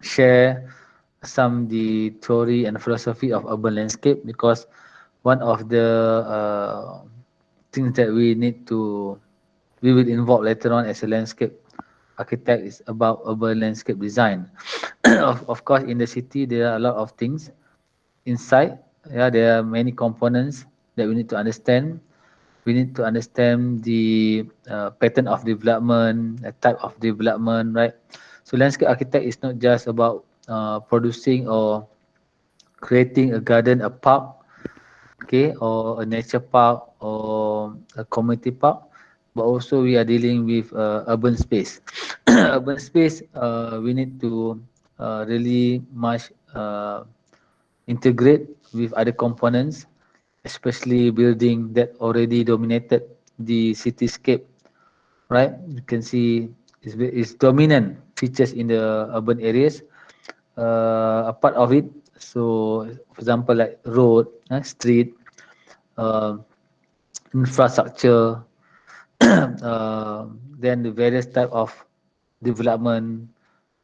share some the theory and philosophy of urban landscape, because one of the things that we will involve later on as a landscape architect is about urban landscape design. Of course, in the city there are a lot of things inside. Yeah, there are many components that we need to understand. We need to understand the pattern of development, the type of development, right? So landscape architect is not just about producing or creating a garden, a park, okay, or a nature park or a community park, but also we are dealing with urban space. Urban space, we need to really much integrate with other components, especially building that already dominated the cityscape, right? You can see it's dominant features in the urban areas. A part of it, so for example, like road, street, uh, infrastructure, then the various type of development,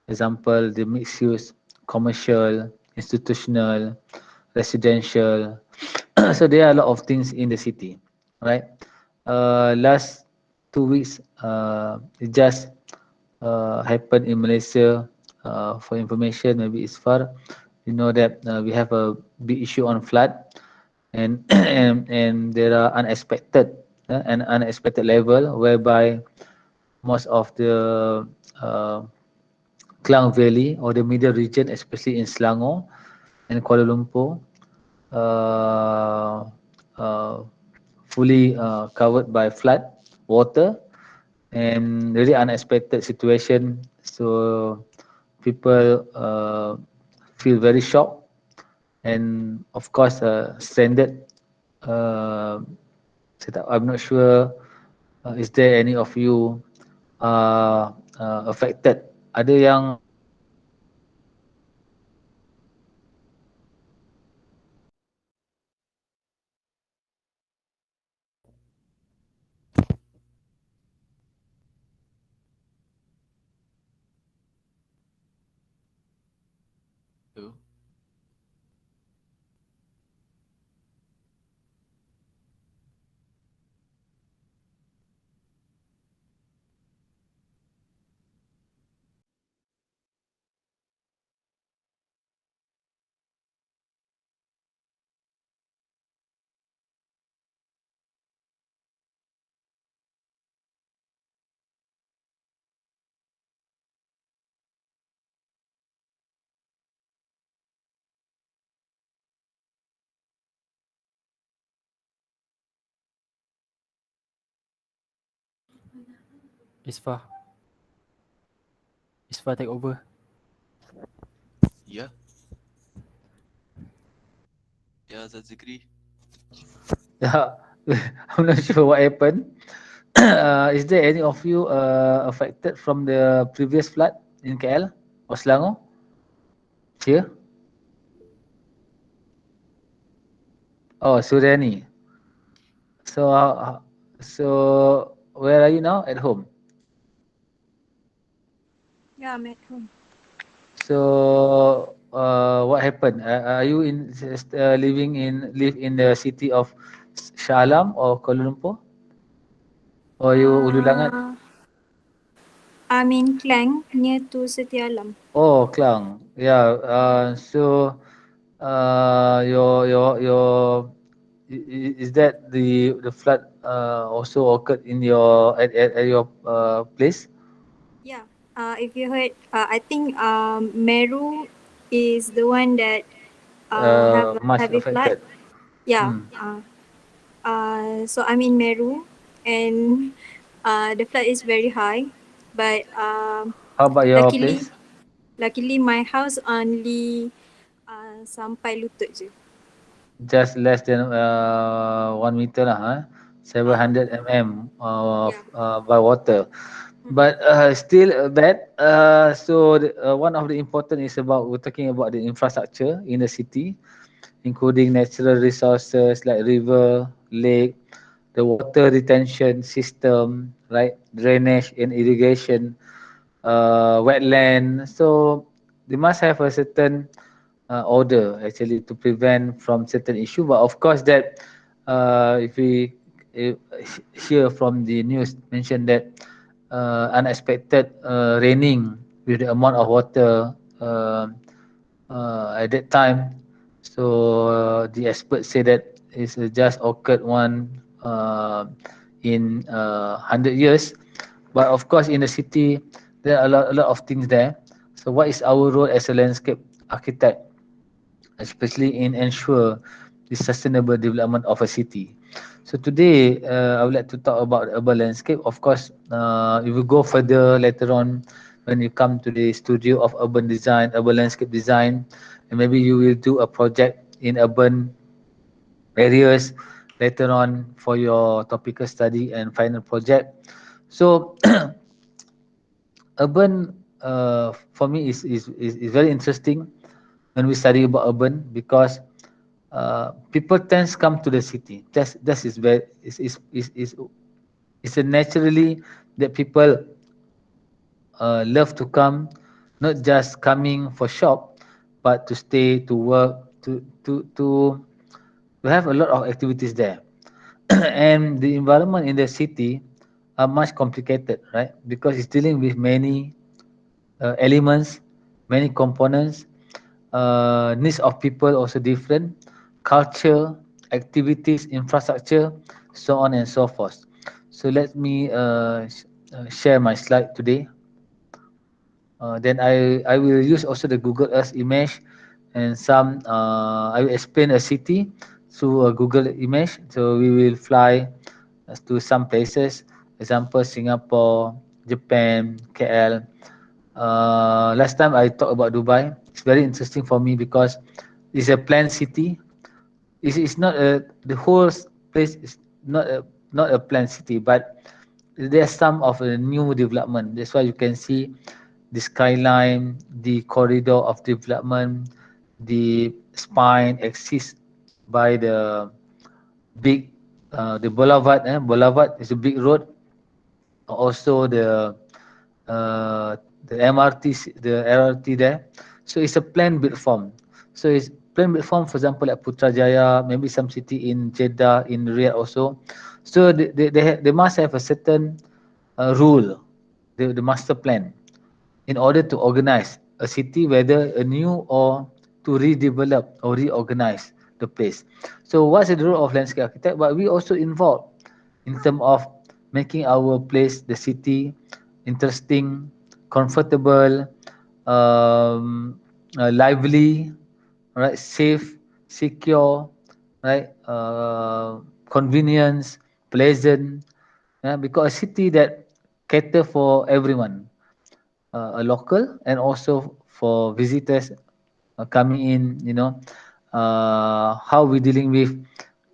example, the mixed use, commercial, institutional, residential. So there are a lot of things in the city, right? Last 2 weeks, it just happened in Malaysia. For information, maybe it's far. You know that we have a big issue on flood, and and there are unexpected level whereby most of the uh, Klang Valley or the middle region, especially in Selangor and Kuala Lumpur, uh, uh, fully covered by flood water, and really unexpected situation. So people feel very shocked, and of course stranded. Uh, I'm not sure. Is there any of you affected? Ada yang Hello? Isfah. Isfah take over. Yeah, yeah, that's agree. yeah, I'm not sure what happened. Is there any of you affected from the previous flood in KL or Selangor? Here? Oh, Suryani. So, so where are you now? At home. Yeah, I'm at home. So, what happened? Are you live in the city of Shah Alam or Kuala Lumpur, or you Ulu Langat? Uh, I'm in Klang near to Setia Alam. Oh, Klang. Yeah. So, is that the flood also occurred in your at your place? Yeah. If you heard, I think Meru is the one that have a Much heavy flood. affected. Yeah. Hmm. So I'm in Meru, and the flood is very high, but How about your luckily, place? luckily my house only sampai lutut je. Just less than 1 meter lah, huh? Uh, 700 mm of yeah. by water. Mm-mm. But still bad. One of the important is about we're talking about the infrastructure in the city, including natural resources like river, lake, the water retention system, right? Drainage and irrigation, wetland. So they must have a certain order actually to prevent from certain issue. But of course that if we uh, hear from the news mentioned that unexpected raining with the amount of water at that time. So the experts say that it's just occurred one in 100 years. But of course, in the city, there are a lot of things there. So what is our role as a landscape architect, especially in ensure the sustainable development of a city? So today, I would like to talk about urban landscape. Of course, if we go further later on, when you come to the studio of urban design, urban landscape design, and maybe you will do a project in urban areas later on for your topical study and final project. So urban for me is very interesting when we study about urban because people tends come to the city. That is very is a naturally that people love to come, not just coming for shop, but to stay, to work, to have a lot of activities there. And the environment in the city are much complicated, right? Because it's dealing with many elements, many components, needs of people also different, culture, activities, infrastructure, so on and so forth. So let me share my slide today. Then I will use also the Google Earth image and some I will explain a city through a Google image. So we will fly to some places, example Singapore, Japan, KL. Last time I talked about Dubai. It's very interesting for me because it's a planned city. It's not a the whole place is not a planned city, but there's some of a new development. That's why you can see the skyline, the corridor of development, the spine exists by the big the boulevard. Boulevard is a big road. Also uh, the MRT, the LRT there. So it's a planned built form. So it's planned built form, for example, like Putrajaya, maybe some city in Jeddah, in Riyadh also. So they must have a certain rule, the master plan, in order to organize a city, whether a new or to redevelop or reorganize the place. So what's the role of landscape architect? But we also involved in terms of making our place, the city, interesting, comfortable, lively, right, safe, secure, right, convenience, pleasant. Yeah, because a city that cater for everyone, a local and also for visitors coming in, how we dealing with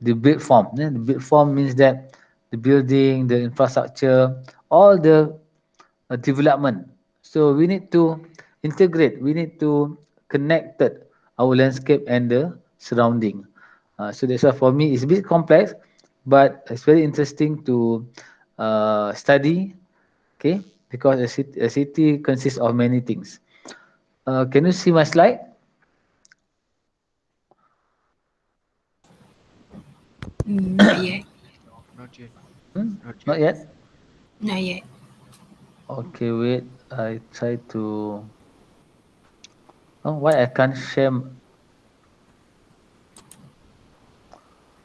the build form. The build form means that the building, the infrastructure, all the development. So we need to integrate, we need to connect our landscape and the surrounding. So that's why for me it's a bit complex, but it's very interesting to study, okay? Because a city consists of many things. Can you see my slide? Not yet. Not yet. Not yet? Not yet. Okay, wait. I try to. Oh, why I can't share?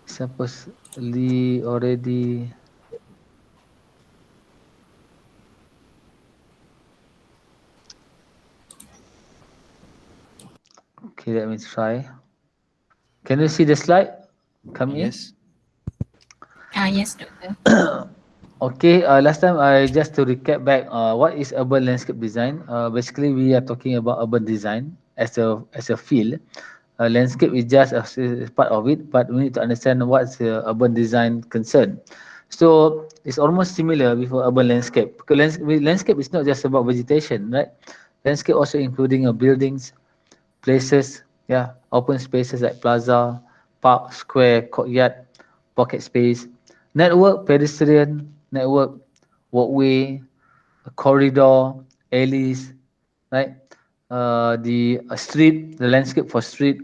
Supposedly already. Okay, let me try. Can you see the slide? Come in. Yes. Yes, doctor. Okay, last time I just to recap back, what is urban landscape design? Basically, we are talking about urban design as a field. Landscape is just a part of it, but we need to understand what's urban design concern. So it's almost similar with urban landscape. Because landscape is not just about vegetation, right? Landscape also including buildings, places, yeah, open spaces like plaza, park, square, courtyard, pocket space, network, pedestrian, network, walkway, corridor, alleys, right? the landscape for street,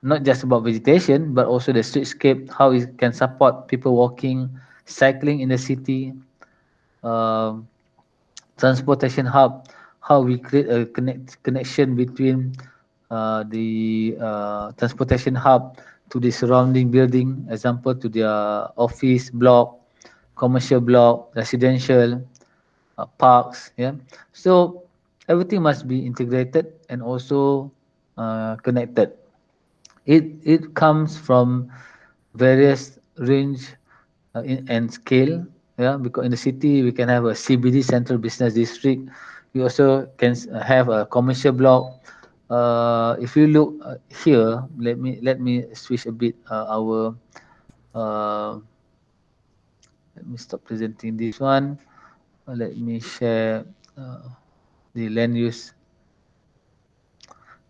not just about vegetation, but also the streetscape, how it can support people walking, cycling in the city, um, transportation hub, how we create a connection between the transportation hub to the surrounding building, example to their office block, commercial block, residential, parks. Yeah, so everything must be integrated and also connected. It comes from various range and scale. Yeah, because in the city we can have a CBD, central business district. We also can have a commercial block. If you look here, let me switch a bit uh, let me stop presenting this one. Let me share the land use.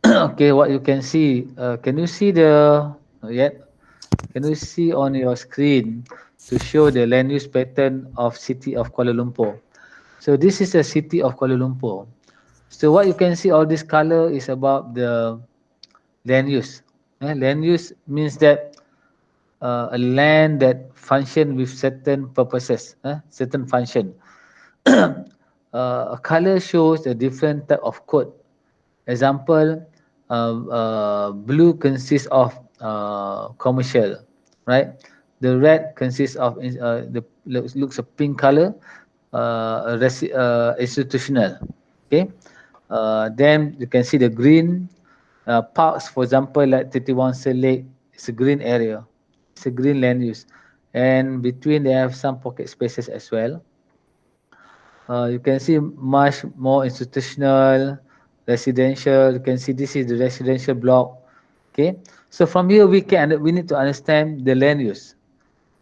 Okay, what you can see. Can you see the not yet? Can you see on your screen to show the land use pattern of city of Kuala Lumpur? So this is a city of Kuala Lumpur. So what you can see, all this color is about the land use. Land use means that a land that function with certain purposes, certain function. A color shows a different type of code. Example, blue consists of commercial, right? The red consists of looks a pink color, institutional. Okay. Then you can see the green parks, for example, like 31 Lake. It's a green area. It's a green land use, and between they have some pocket spaces as well. You can see much more institutional, residential. You can see this is the residential block. Okay, so from here we need to understand the land use.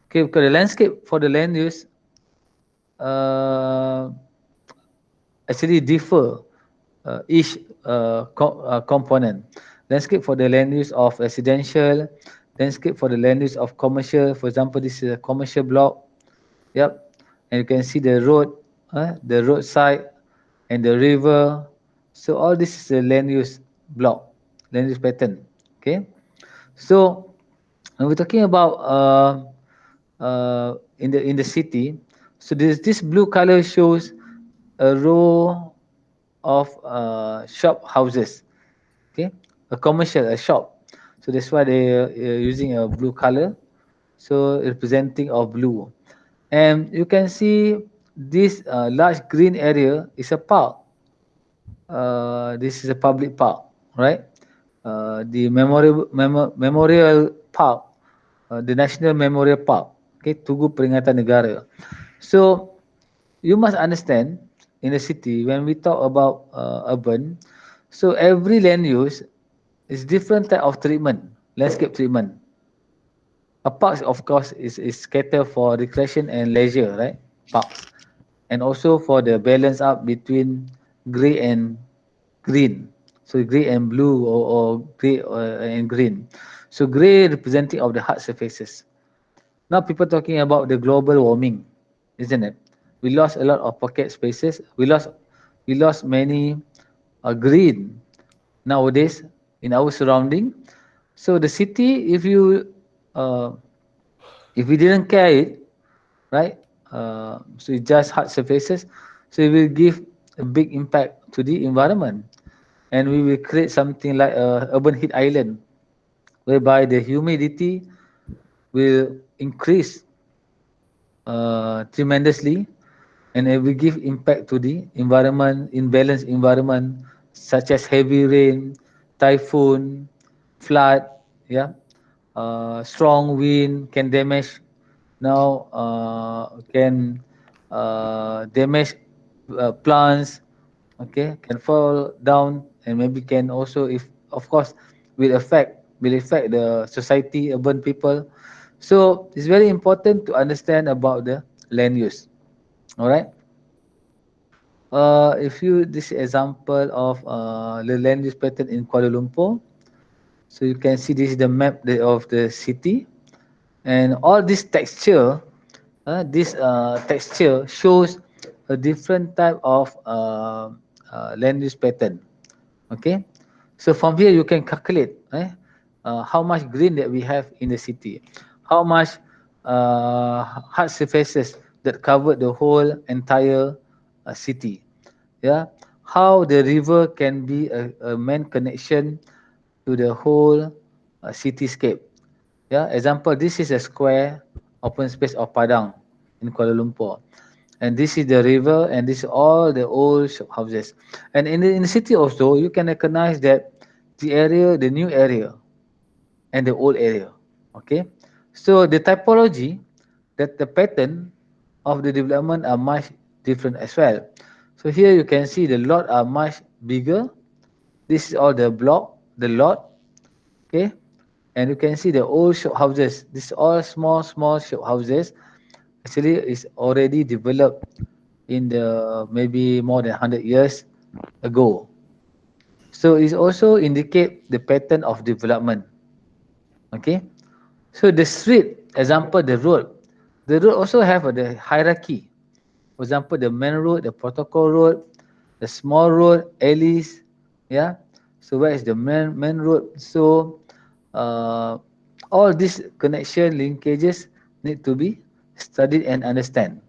Okay, because the landscape for the land use uh, actually differ each component. Landscape for the land use of residential, landscape for the land use of commercial. For example, this is a commercial block. Yep, and you can see the roadside, and the river. So all this is a land use block, land use pattern. Okay, so when we're talking about in the city, so this blue color shows a row of shop houses. Okay, a commercial, a shop. So that's why they are using a blue color, so representing of blue. And you can see this large green area is a park. This is a public park, right? The memorial park, the National Memorial Park, okay, Tugu Peringatan Negara. So you must understand, in the city when we talk about urban, so every land use is different type of treatment, landscape treatment. A park, of course, is cater for recreation and leisure, right? Parks, and also for the balance up between grey and green. So grey and blue, or grey and green. So grey representing of the hard surfaces. Now people talking about the global warming, isn't it? We lost a lot of pocket spaces. We lost many green nowadays in our surrounding. So the city, uh, if we didn't care it, right? So it's just hard surfaces. So it will give a big impact to the environment, and we will create something like a urban heat island, whereby the humidity will increase tremendously, and it will give impact to the environment, imbalanced environment, such as heavy rain, typhoon, flood. Yeah, strong wind can damage. Now can damage plants. Okay, can fall down, and maybe can also, if of course, will affect the society, urban people. So it's very important to understand about the land use. All right. If you this example of the land use pattern in Kuala Lumpur, so you can see this is the map of the city, and all this texture shows a different type of land use pattern. Okay, so from here you can calculate how much green that we have in the city, how much hard surfaces that cover the whole entire city. Yeah, how the river can be a main connection to the whole cityscape. Yeah, example, this is a square open space of Padang in Kuala Lumpur. And this is the river, and this is all the old shop houses. And in the city also, you can recognize that the area, the new area, and the old area. Okay, so the typology, that the pattern of the development are much different as well. So here you can see the lot are much bigger. This is all the block, the lot. Okay, and you can see the old shop houses. This is all small shop houses. Actually, is already developed in the maybe more than 100 years ago. So it also indicate the pattern of development. Okay, so the street, example, the road also have the hierarchy. For example, the main road, the protocol road, the small road, alleys. Yeah, so where is the main road? So all these connection linkages need to be studied and understand.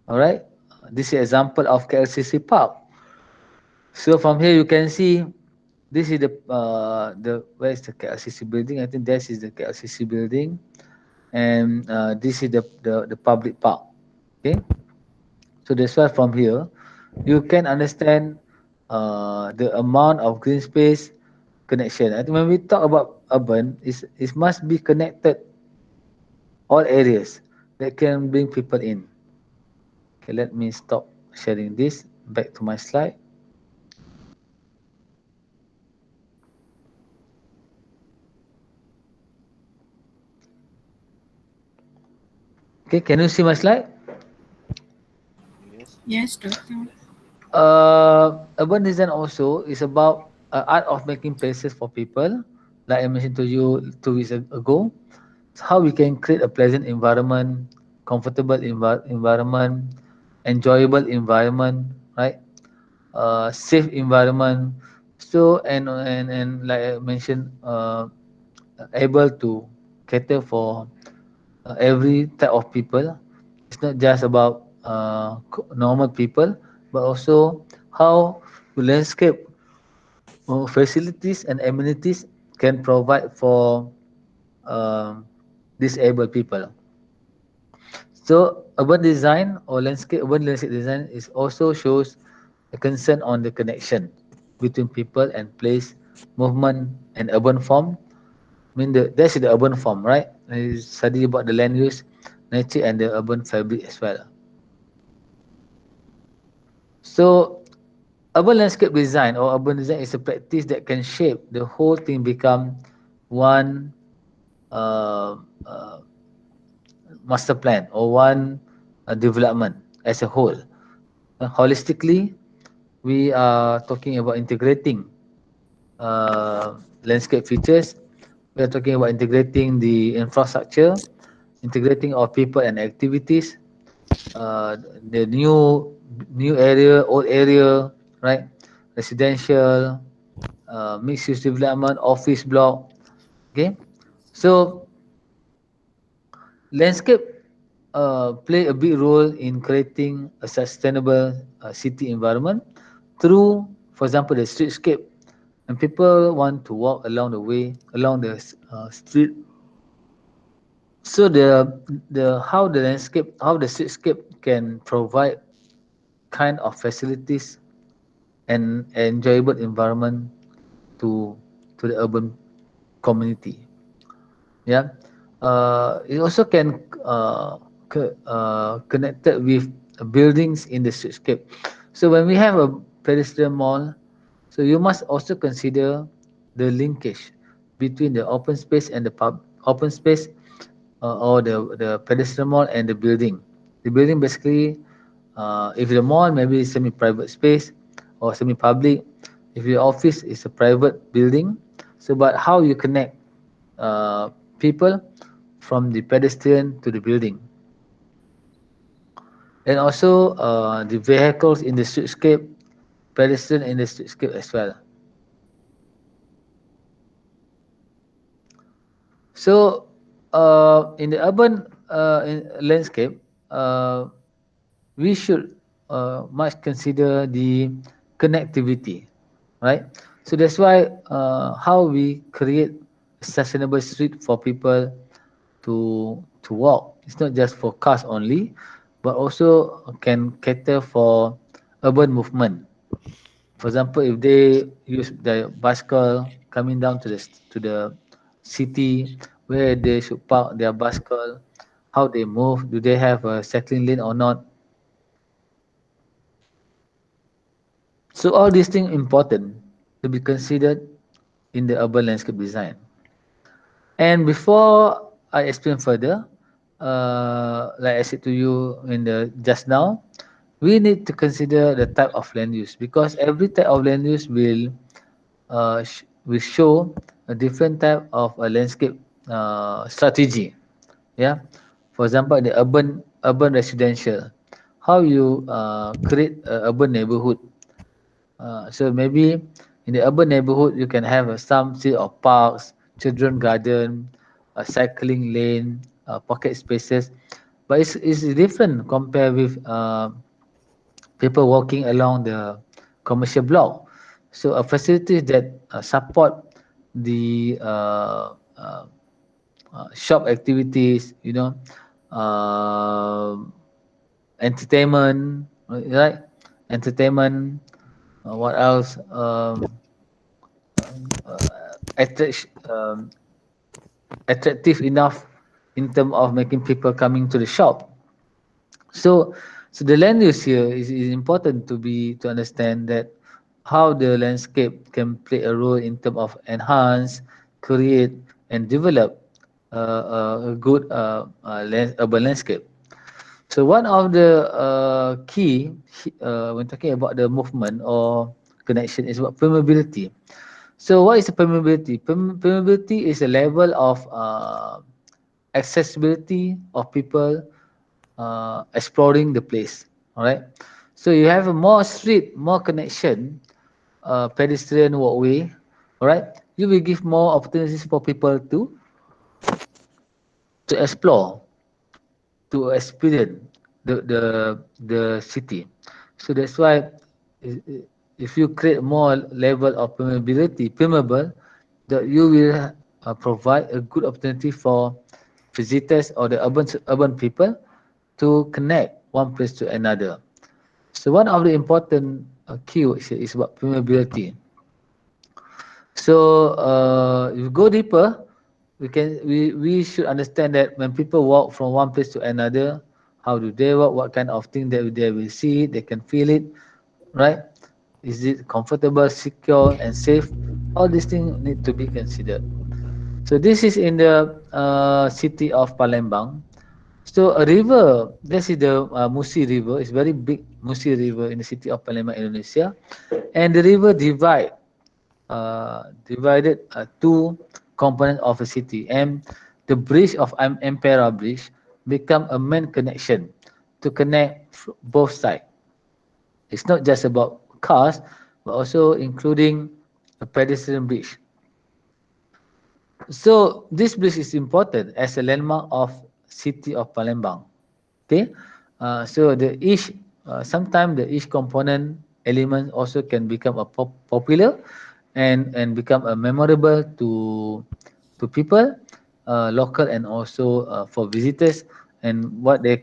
All right, this is example of KLCC Park. So from here you can see this is the where is the KLCC building? I think this is the KLCC building, and this is the public park. Okay, so that's why from here you can understand the amount of green space connection. I think when we talk about urban, it must be connected all areas that can bring people in. Okay, let me stop sharing this. Back to my slide. Okay, can you see my slide? Yes. Yes, Doctor. Urban design also is about art of making places for people. Like I mentioned to you 2 weeks ago, it's how we can create a pleasant environment, comfortable environment, enjoyable environment, right? Safe environment. So and like I mentioned, able to cater for every type of people. It's not just about normal people, but also how the landscape facilities and amenities can provide for um, disabled people. So urban landscape design is also shows a concern on the connection between people and place, movement and urban form. I mean that's the urban form, right? I study about the land use, nature and the urban fabric as well. So urban landscape design or urban design is a practice that can shape the whole thing become one uh, uh, master plan or one development as a whole. Holistically, we are talking about integrating landscape features. We are talking about integrating the infrastructure, integrating our people and activities, the new area, old area, right? Residential, mixed use development, office block. Okay, so landscape play a big role in creating a sustainable city environment through, for example, the streetscape. And people want to walk along the way, along the street. So the how the landscape, how the streetscape can provide kind of facilities and enjoyable environment to the urban community. Yeah, it also can connected with buildings in the streetscape. So when we have a pedestrian mall, so you must also consider the linkage between the open space and the open space or the pedestrian mall and the building. The building basically, if the mall maybe semi-private space or semi-public, if your office is a private building. So, but how you connect uh, people from the pedestrian to the building, and also the vehicles in the streetscape pedestrian in the streetscape as well. So in the urban landscape, we should much consider the connectivity, right? So that's why how we create a sustainable street for people to walk. It's not just for cars only, but also can cater for urban movement. For example, if they use the bicycle coming down to the city, where they should park their bicycle, how they move, do they have a cycling lane or not? So all these things important to be considered in the urban landscape design. And before I explain further, like I said to you in the just now, we need to consider the type of land use, because every type of land use will show a different type of a landscape strategy. Yeah, for example, the urban residential, how you create a urban neighborhood. So maybe in the urban neighborhood you can have some set of parks, children garden, a cycling lane, pocket spaces, but it's different compared with people walking along the commercial block. So a facility that support the shop activities, uh, entertainment, right? Entertainment. What else? Attract, attractive enough in terms of making people coming to the shop. So, the land use here is important to understand that how the landscape can play a role in terms of enhance, create, and develop a good urban landscape. So one of the key when talking about the movement or connection is about permeability. So what is the permeability? Permeability is a level of accessibility of people exploring the place. All right. So you have a more street, more connection, pedestrian walkway. All right. You will give more opportunities for people to explore, to experience the city. So that's why if you create more level of permeable, that you will provide a good opportunity for visitors or the urban people to connect one place to another. So one of the important keywords here is about permeability. So if you go deeper, we should understand that when people walk from one place to another, how do they walk? What kind of thing that they will see? They can feel it, right? Is it comfortable, secure, and safe? All these things need to be considered. So this is in the city of Palembang. So a river, this is the Musi River. It's very big Musi River in the city of Palembang, Indonesia, and the river divided two components of a city, and the bridge of Ampera Bridge become a main connection to connect both sides. It's not just about cars, but also including a pedestrian bridge. So this bridge is important as a landmark of city of Palembang. Okay, so sometimes the each component element also can become a popular and become a memorable to people, local and also for visitors, and what we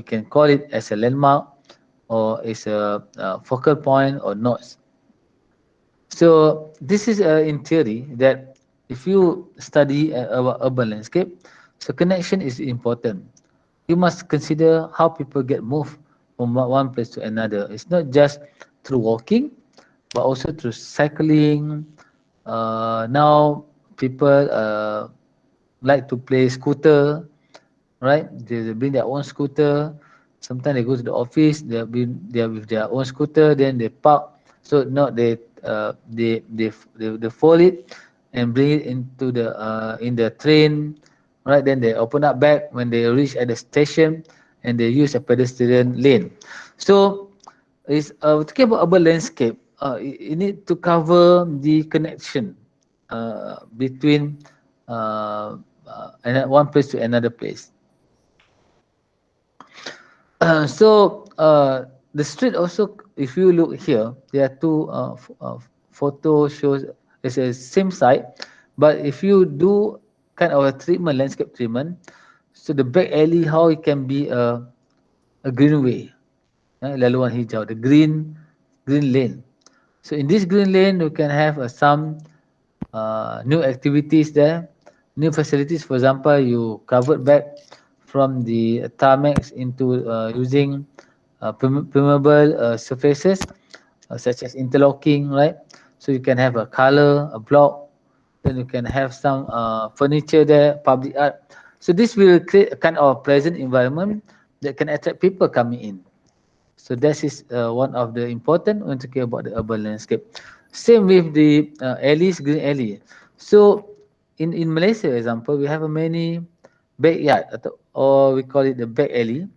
can call it as a landmark or is a focal point or notes. So this is in theory that if you study our urban landscape, so connection is important. You must consider how people get moved from one place to another. It's not just through walking, but also through cycling. Now people like to play scooter, right? They bring their own scooter. Sometimes they go to the office. They are with their own scooter. Then they park. So not they fold it and bring it into the in the train, right? Then they open up back when they reach at the station, and they use a pedestrian lane. So it's talking about urban landscape. you need to cover the connection between one place to another place. The street also, if you look here, there are two photo shows. It's the same site, but if you do kind of a treatment, landscape treatment, so the back alley, how it can be a greenway, laluan hijau, the green lane. So in this green lane, you can have some new activities there, new facilities. For example, you covered back from the tarmacs into using permeable surfaces such as interlocking, right? So you can have a color, a block, then you can have some furniture there, public art. So this will create a kind of pleasant environment that can attract people coming in. So that is one of the important when talking about the urban landscape. Same with the alleys, green alley. So in Malaysia, example, we have a many backyard or we call it the back alley.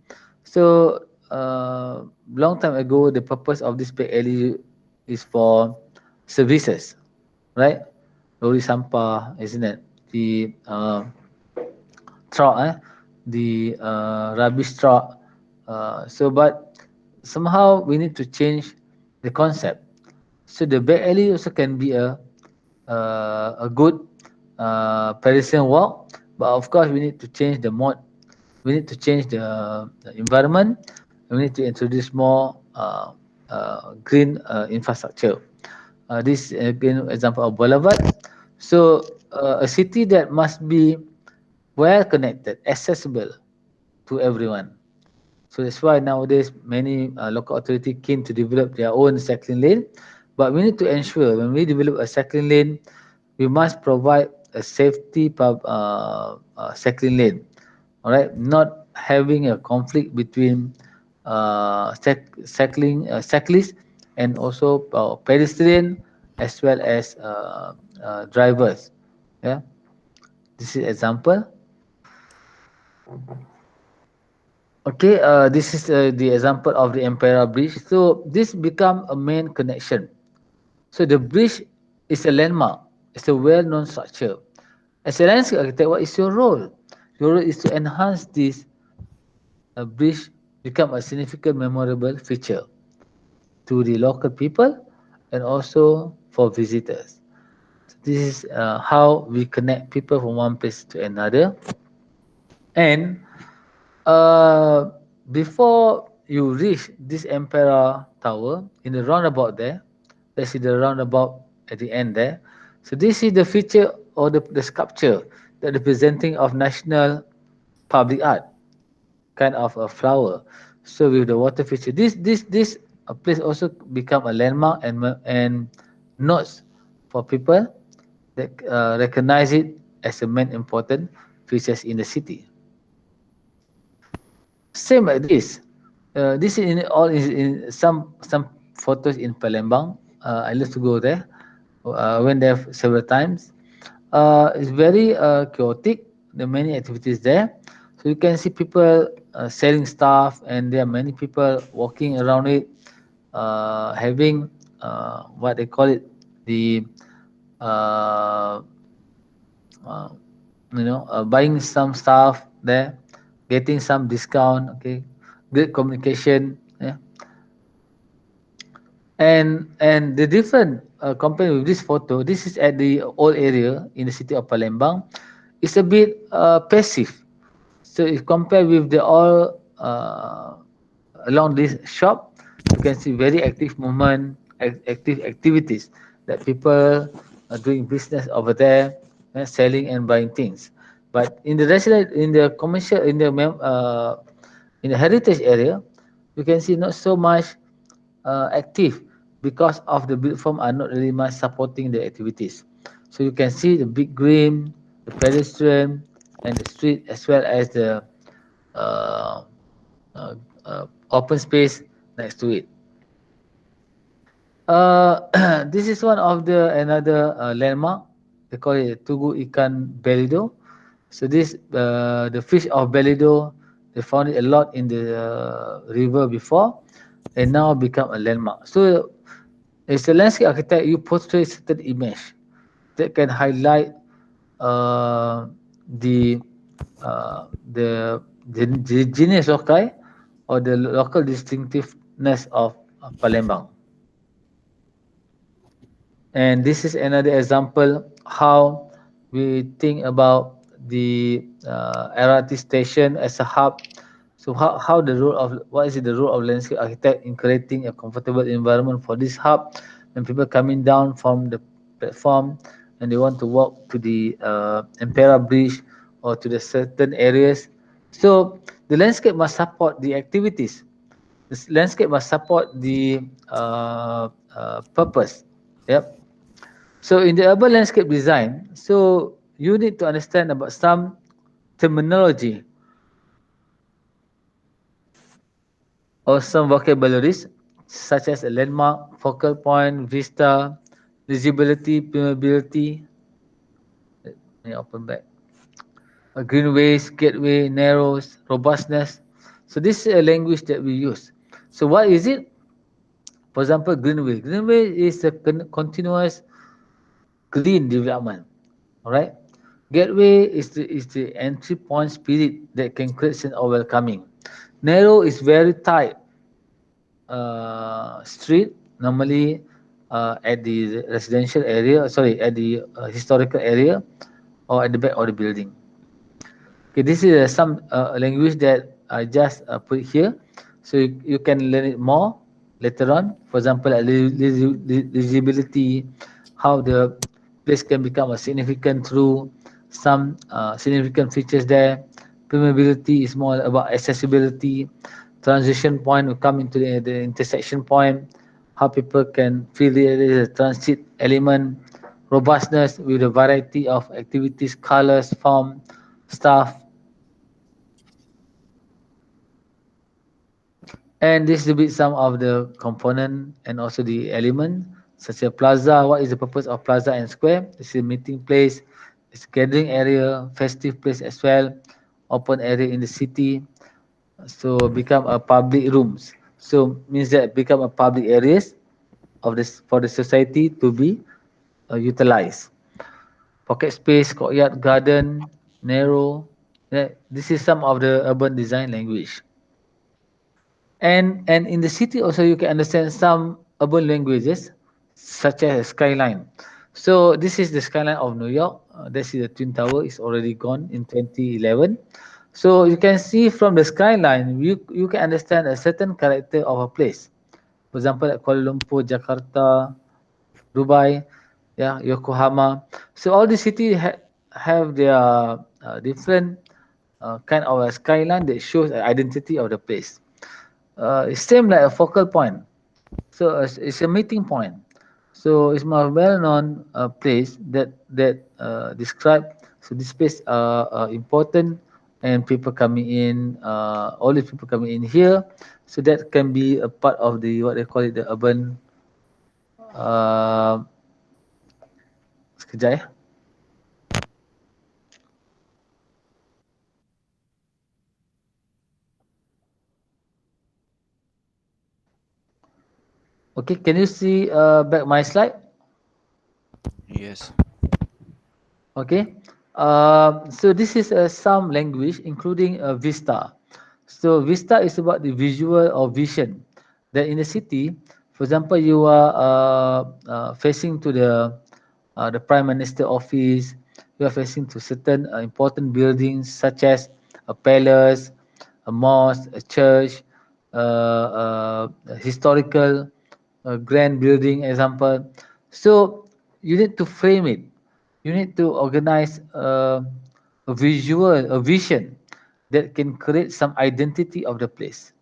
So long time ago, the purpose of this back alley is for services, right? Lori sampah, isn't it? The truck, the rubbish truck. But somehow we need to change the concept. So the back alley also can be a good pedestrian walk, but of course we need to change the mode. We need to change the environment. And we need to introduce more green infrastructure. This again example of boulevard. So a city that must be well connected, accessible to everyone. So that's why nowadays many local authority keen to develop their own cycling lane. But we need to ensure when we develop a cycling lane, we must provide a safety cycling lane. All right, not having a conflict between cyclists and also pedestrian as well as drivers. Yeah, this is example. Okay, this is the example of the Empire Bridge. So this become a main connection. So the bridge is a landmark. It's a well-known structure. As a landscape architect, what is your role? Your role is to enhance this bridge become a significant memorable feature to the local people and also for visitors. So this is how we connect people from one place to another. And before you reach this Emperor Tower, in the roundabout there, let's see the roundabout at the end there. So this is the feature or the sculpture that representing of national public art, kind of a flower. So with the water feature, this place also become a landmark and notes for people that recognize it as a main important features in the city. Same like this. This is in some photos in Palembang. I love to go there. Went there several times. It's very chaotic. There are many activities there. So you can see people selling stuff, and there are many people walking around it, having what they call it, the uh, buying some stuff there, getting some discount. Okay, great communication. Yeah, and the different compared with this photo, this is at the old area in the city of Palembang. It's a bit passive. So if compared with the all along this shop, you can see very active movement, active activities that people are doing business over there, selling and buying things. But in the resident, in the commercial, in the heritage area, you can see not so much active because of the build form are not really much supporting the activities. So you can see the big green, the pedestrian, and the street as well as the uh, open space next to it. This is one of another landmark. They call it Tugu Ikan Belido. So this the fish of Belido, they found it a lot in the river before, and now become a landmark. So As a landscape architect, you portray certain image that can highlight uh, the uh, the the genius loci or the local distinctiveness of Palembang. And this is another example how we think about the LRT station as a hub. So how the role of what is the role of landscape architect in creating a comfortable environment for this hub when people coming down from the platform and they want to walk to the Ampera Bridge or to the certain areas. So the landscape must support the activities. The landscape must support the purpose. Yep. So in the urban landscape design, so you need to understand about some terminology or some vocabularies such as a landmark, focal point, vista, visibility, permeability. Let me open back. Greenways, gateway, narrows, robustness. So this is a language that we use. So what is it? For example, greenway. Greenway is a continuous green development. All right. Gateway is the entry point spirit that can create sense of welcoming. Narrow is very tight street, normally at the residential area, sorry, at the historical area or at the back of the building. Okay, this is some language that I just put here. So you can learn it more later on. For example, legibility, how the place can become a significant through some significant features there. Permeability is more about accessibility. Transition point will come into the intersection point. How people can feel it is a transit element. Robustness with a variety of activities, colors, form, stuff. And this will be some of the component and also the element such as plaza. What is the purpose of plaza and square? It's a meeting place, it's a gathering area, festive place as well, open area in the city. So become a public rooms. So means that become a public areas of this for the society to be utilized. Pocket space, courtyard, garden, narrow. Yeah, this is some of the urban design language. And in the city also you can understand some urban languages such as skyline. So this is the skyline of New York. This is the Twin Tower. It's already gone in 2011. So you can see from the skyline, you can understand a certain character of a place. For example, at Kuala Lumpur, Jakarta, Dubai, yeah, Yokohama. So all the cities have their different kind of a skyline that shows the identity of the place. It's same like a focal point. So it's a meeting point. So it's more well-known place that describe. So this place important and people coming in, all the people coming in here. So that can be a part of the what they call it the urban. Uh, sekejap ya. Okay, can you see back my slide? Yes. Okay. So this is some language including Vista. So Vista is about the visual or vision. That in the city, for example, you are facing to the Prime Minister office. You are facing to certain important buildings such as a palace, a mosque, a church, a historical grand building example. So you need to frame it. You need to organize a visual, a vision that can create some identity of the place.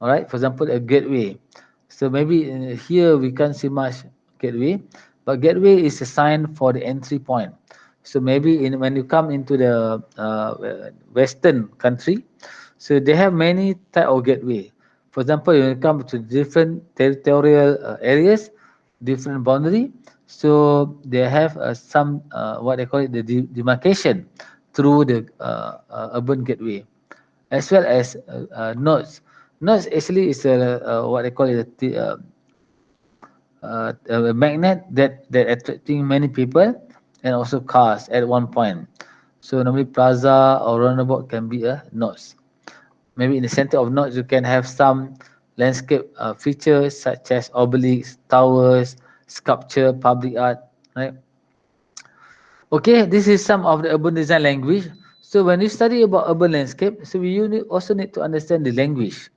All right. For example, a gateway. So maybe here we can't see much gateway, but gateway is a sign for the entry point. So maybe when you come into the Western country, so they have many type of gateway. For example, when you come to different territorial areas, different boundary, so they have some what they call it the demarcation through the urban gateway, as well as nodes. Nodes actually is a what they call it a magnet that attracting many people and also cars at one point. So normally plaza or roundabout can be a nodes. Maybe in the center of nodes you can have some landscape features such as obelisks, towers, sculpture, public art, right? Okay, this is some of the urban design language. So when you study about urban landscape, so also need to understand the language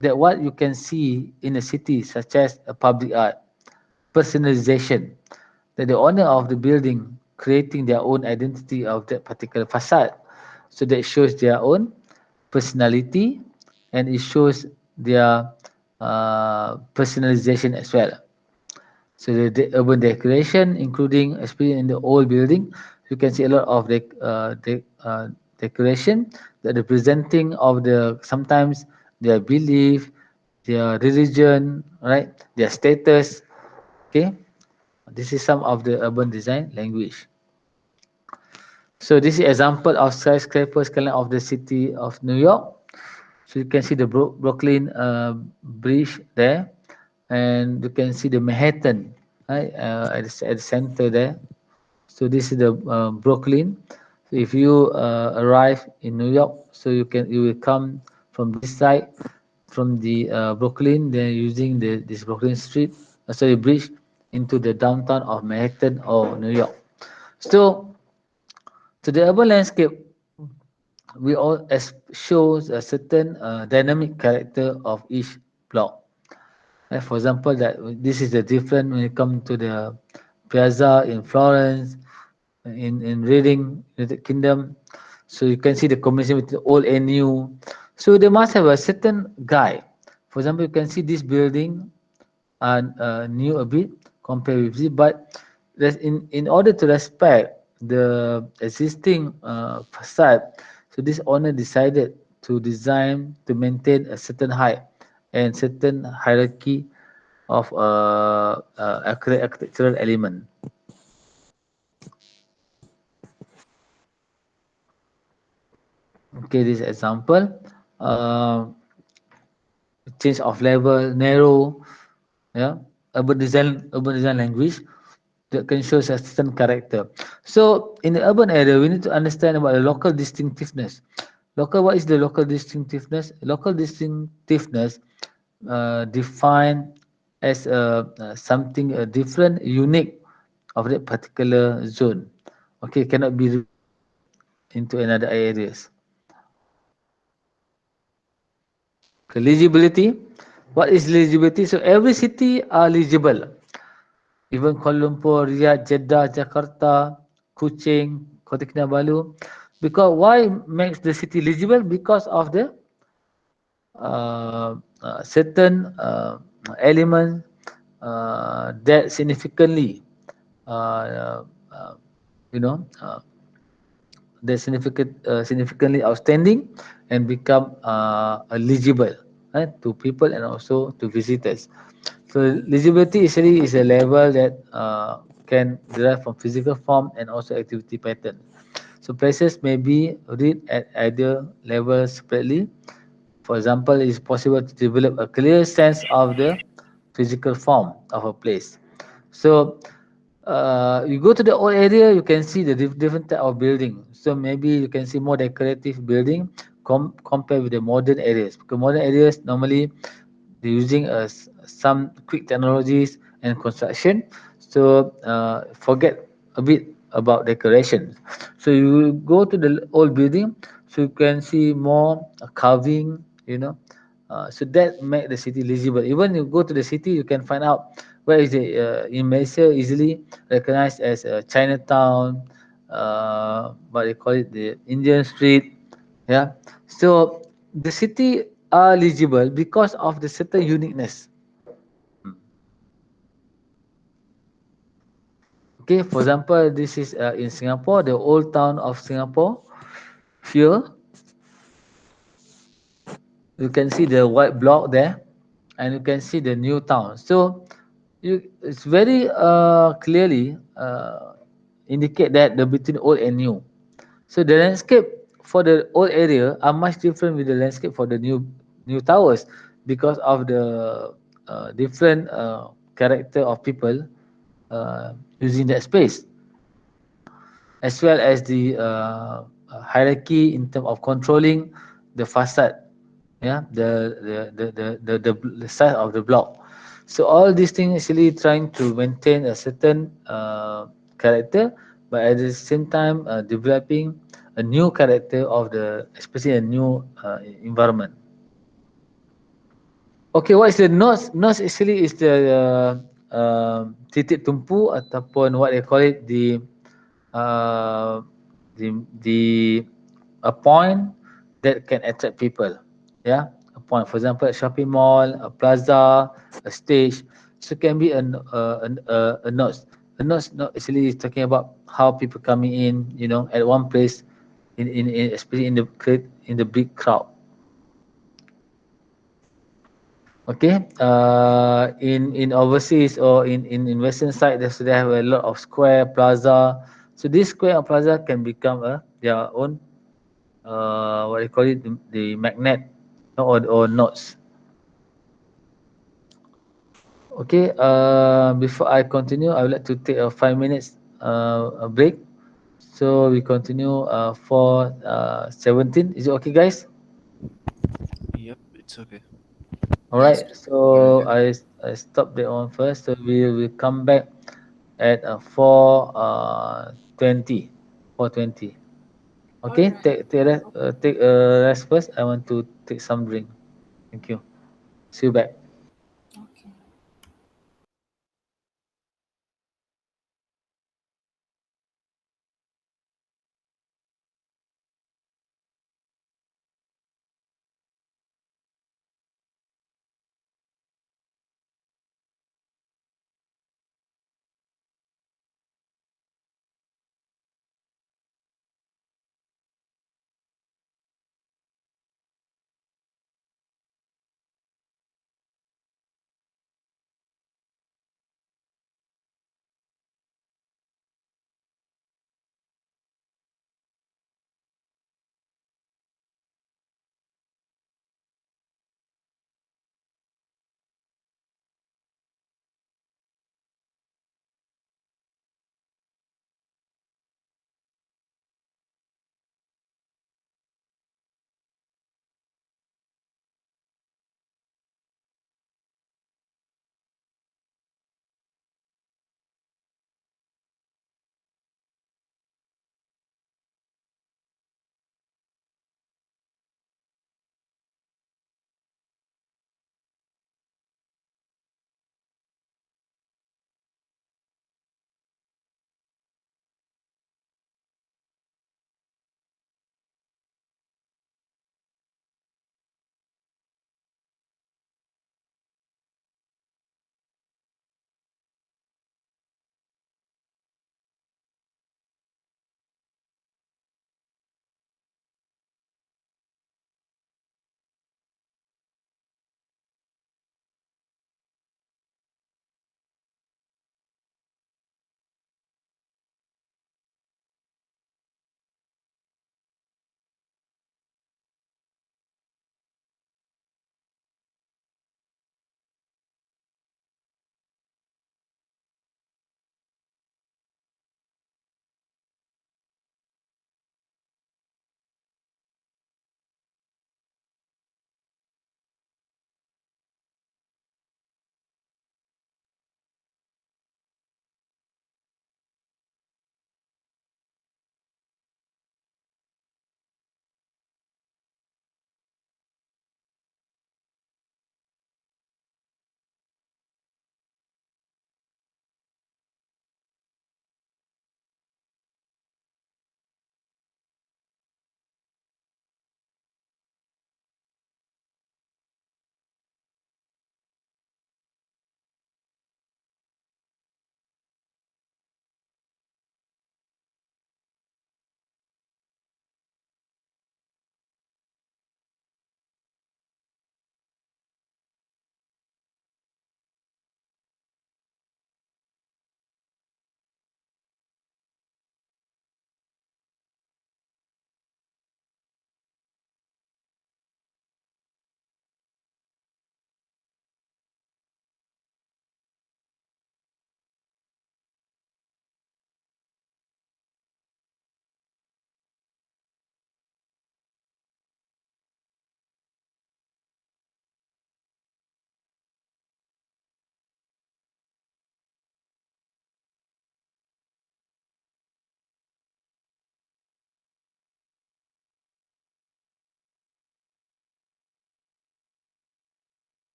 that what you can see in a city, such as a public art, personalization, that the owner of the building creating their own identity of that particular facade. So that shows their own personality and it shows their personalization as well. So the urban decoration, including especially in the old building, you can see a lot of decoration that representing of the sometimes their belief, their religion, right? Their status. Okay, this is some of the urban design language. So this is example of skyscraper skyline of the city of New York. So you can see the Brooklyn Bridge there, and you can see the Manhattan right at the center there. So this is the Brooklyn. So if you arrive in New York, so you will come from this side from the Brooklyn, then using this Brooklyn Street, sorry bridge into the downtown of Manhattan or New York. So to the urban landscape, we all shows a certain dynamic character of each block. Like for example, that this is the different when it comes to the Piazza in Florence, in Reading, United Kingdom. So you can see the combination between old and new. So they must have a certain guide. For example, you can see this building and new a bit compared with this, but in order to respect the existing facade, so this owner decided to design to maintain a certain height and certain hierarchy of architectural element. Okay, this example, change of level, narrow, yeah, urban design language that can show a certain character. So in the urban area, we need to understand about the local distinctiveness. What is the local distinctiveness? Local distinctiveness defined as something different, unique of that particular zone. Okay, cannot be into another areas. Okay, legibility. What is legibility? So every city are legible. Even Kuala Lumpur, Riyadh, Jeddah, Jakarta, Kuching, Kota Kinabalu. Because why makes the city legible? Because of the certain element that significantly, uh, uh, you know, that significantly outstanding and become eligible to people and also to visitors. So legibility actually is a level that can derive from physical form and also activity pattern. So places may be read at either levels separately. For example, it is possible to develop a clear sense of the physical form of a place. So you go to the old area, you can see the different type of building. So maybe you can see more decorative building compared with the modern areas. Because modern areas normally they're using some quick technologies and construction. So forget a bit about decoration. So you go to the old building, so you can see more carving, so that make the city legible. Even you go to the city, you can find out where is the in Malaysia easily recognized as Chinatown, what they call it, the Indian street. Yeah. So the city are legible because of the certain uniqueness. Okay, for example, this is in Singapore, the old town of Singapore. Here, you can see the white block there, and you can see the new town. So it's very clearly indicate that the between old and new. So the landscape for the old area are much different with the landscape for the new towers because of the different character of people using that space, as well as the hierarchy in terms of controlling the facade, yeah, the size of the block. So all these things actually trying to maintain a certain character, but at the same time developing a new character of the, especially a new environment. Okay, what is the nodes? Nodes actually is titik tumpu ataupun what they call it, uh, the a point that can attract people. Yeah, a point. For example, a shopping mall, a plaza, a stage. So it can be a node. A node actually is talking about how people coming in, you know, at one place, in especially in the big crowd. Okay, in overseas or in western side, they have a lot of square plaza. So this square or plaza can become their own what they call it, the magnet or nodes. Okay, before I continue, I would like to take a 5 minutes a break. So we continue for 17. Is it okay, guys? Yep, it's okay. All Yes. right. So I stop that one first. So we will come back at 4:20. 4:20. All Okay. right. Take a rest first. I want to take some drink. Thank you. See you back. Okay.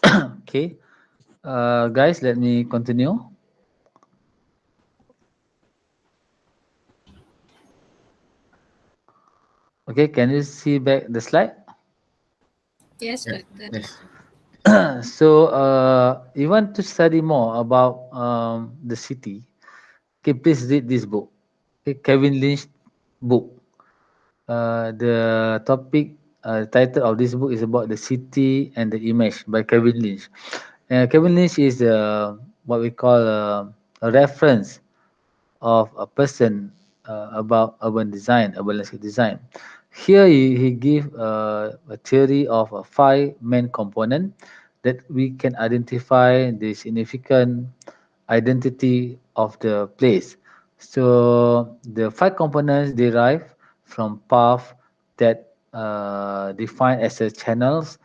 Okay, guys, let me continue. Okay, can you see back the slide? Yes, Yeah. doctor. Yes. So, you want to study more about the city? Okay, please read this book. Okay, Kevin Lynch book. The topic, title of this book is about the city and the image by Kevin Lynch. Kevin Lynch is what we call a reference of a person about urban design, urban landscape design. Here he give a theory of five main component that we can identify the significant identity of the place. So the five components derive from path that defined as a channels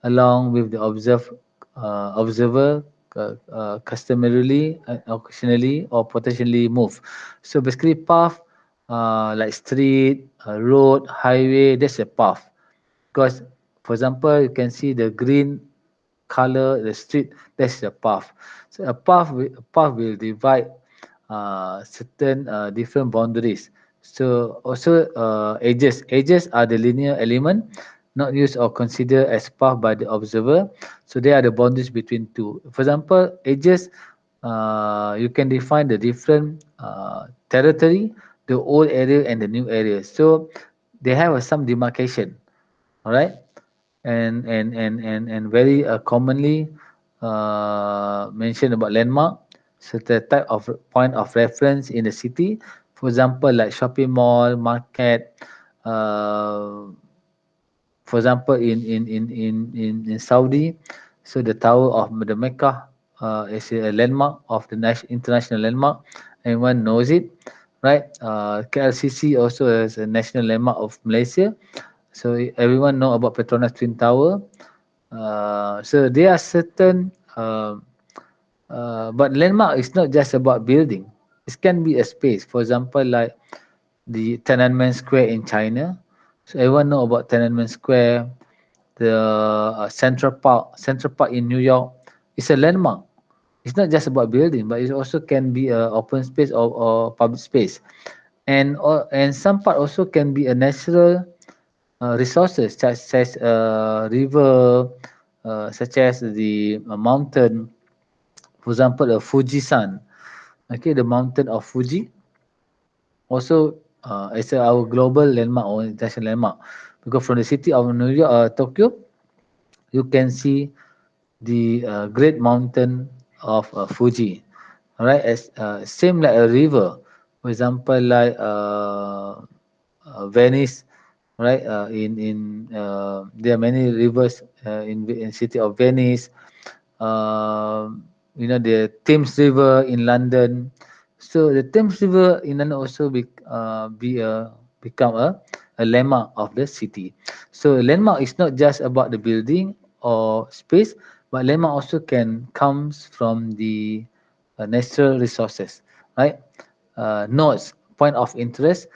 along with the observer customarily, occasionally, or potentially move. So basically, path like street, road, highway, that's a path. Because, for example, you can see the green color, the street, that's a path. So a path will divide certain different boundaries. So also edges. Edges are the linear element not used or considered as path by the observer. So they are the boundaries between two. For example, edges, you can define the different territory, the old area and the new area. So they have some demarcation. All right, and very commonly mentioned about landmark, so the type of point of reference in the city. For example, like shopping mall, market. Uh, for example, in Saudi, so the Tower of the Mecca is a landmark of the international landmark. Everyone knows it, right? KLCC also is a national landmark of Malaysia. So everyone know about Petronas Twin Tower. So there are certain, but landmark is not just about building. It can be a space. For example, like the Tiananmen Square in China. So everyone know about Tiananmen Square. The Central Park in New York. It's a landmark. It's not just about building, but it also can be a open space or public space. And some part also can be a natural resources such as river, such as the mountain. For example, Fujisan. Okay, the mountain of Fuji also is our global landmark or international landmark, because from the city of New York, Tokyo, you can see the great mountain of Fuji. All right, as same like a river. For example, like Venice, right? There are many rivers in city of Venice. The Thames River in London. So the Thames River in London also become a landmark of the city. So landmark is not just about the building or space, but landmark also can comes from the natural resources, right? Nodes, point of interest,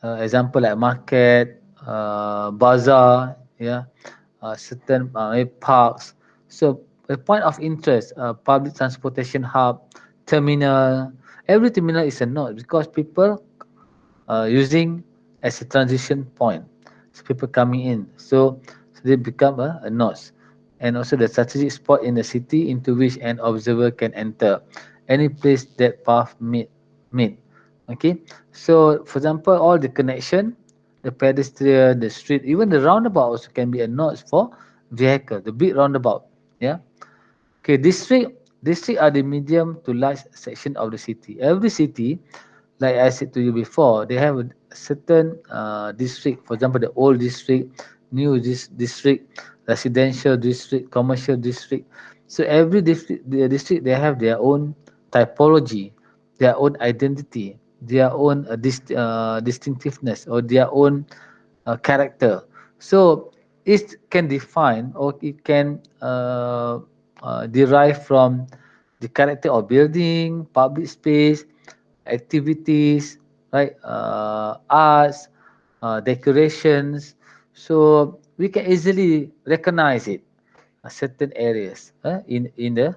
example like market, bazaar, yeah, certain parks. So a point of interest, public transportation hub, terminal. Every terminal is a node because people using as a transition point. So people coming in. So they become a nodes. And also the strategic spot in the city into which an observer can enter. Any place that path meet. Okay. So for example, all the connection, the pedestrian, the street, even the roundabout also can be a node for vehicle, the big roundabout. Yeah. Okay, district are the medium to large section of the city. Every city, like I said to you before, they have a certain district. For example, the old district, new district, residential district, commercial district. So every district they have their own typology, their own identity, their own distinctiveness, or their own character. So it can define or it can derive from the character of building, public space, activities, right? Arts, decorations. So we can easily recognize it. certain areas in the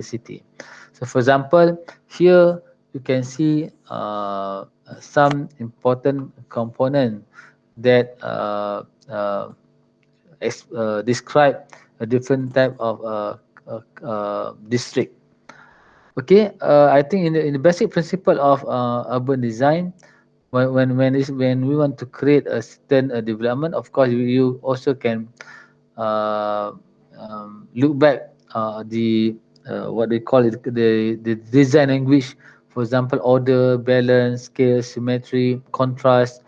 city. So, for example, here you can see some important component that describe a different type of district. Okay, I think in the basic principle of urban design, when we want to create a certain development, of course you also can uh, look back the what they call it, the design language. For example, order, balance, scale, symmetry, contrast,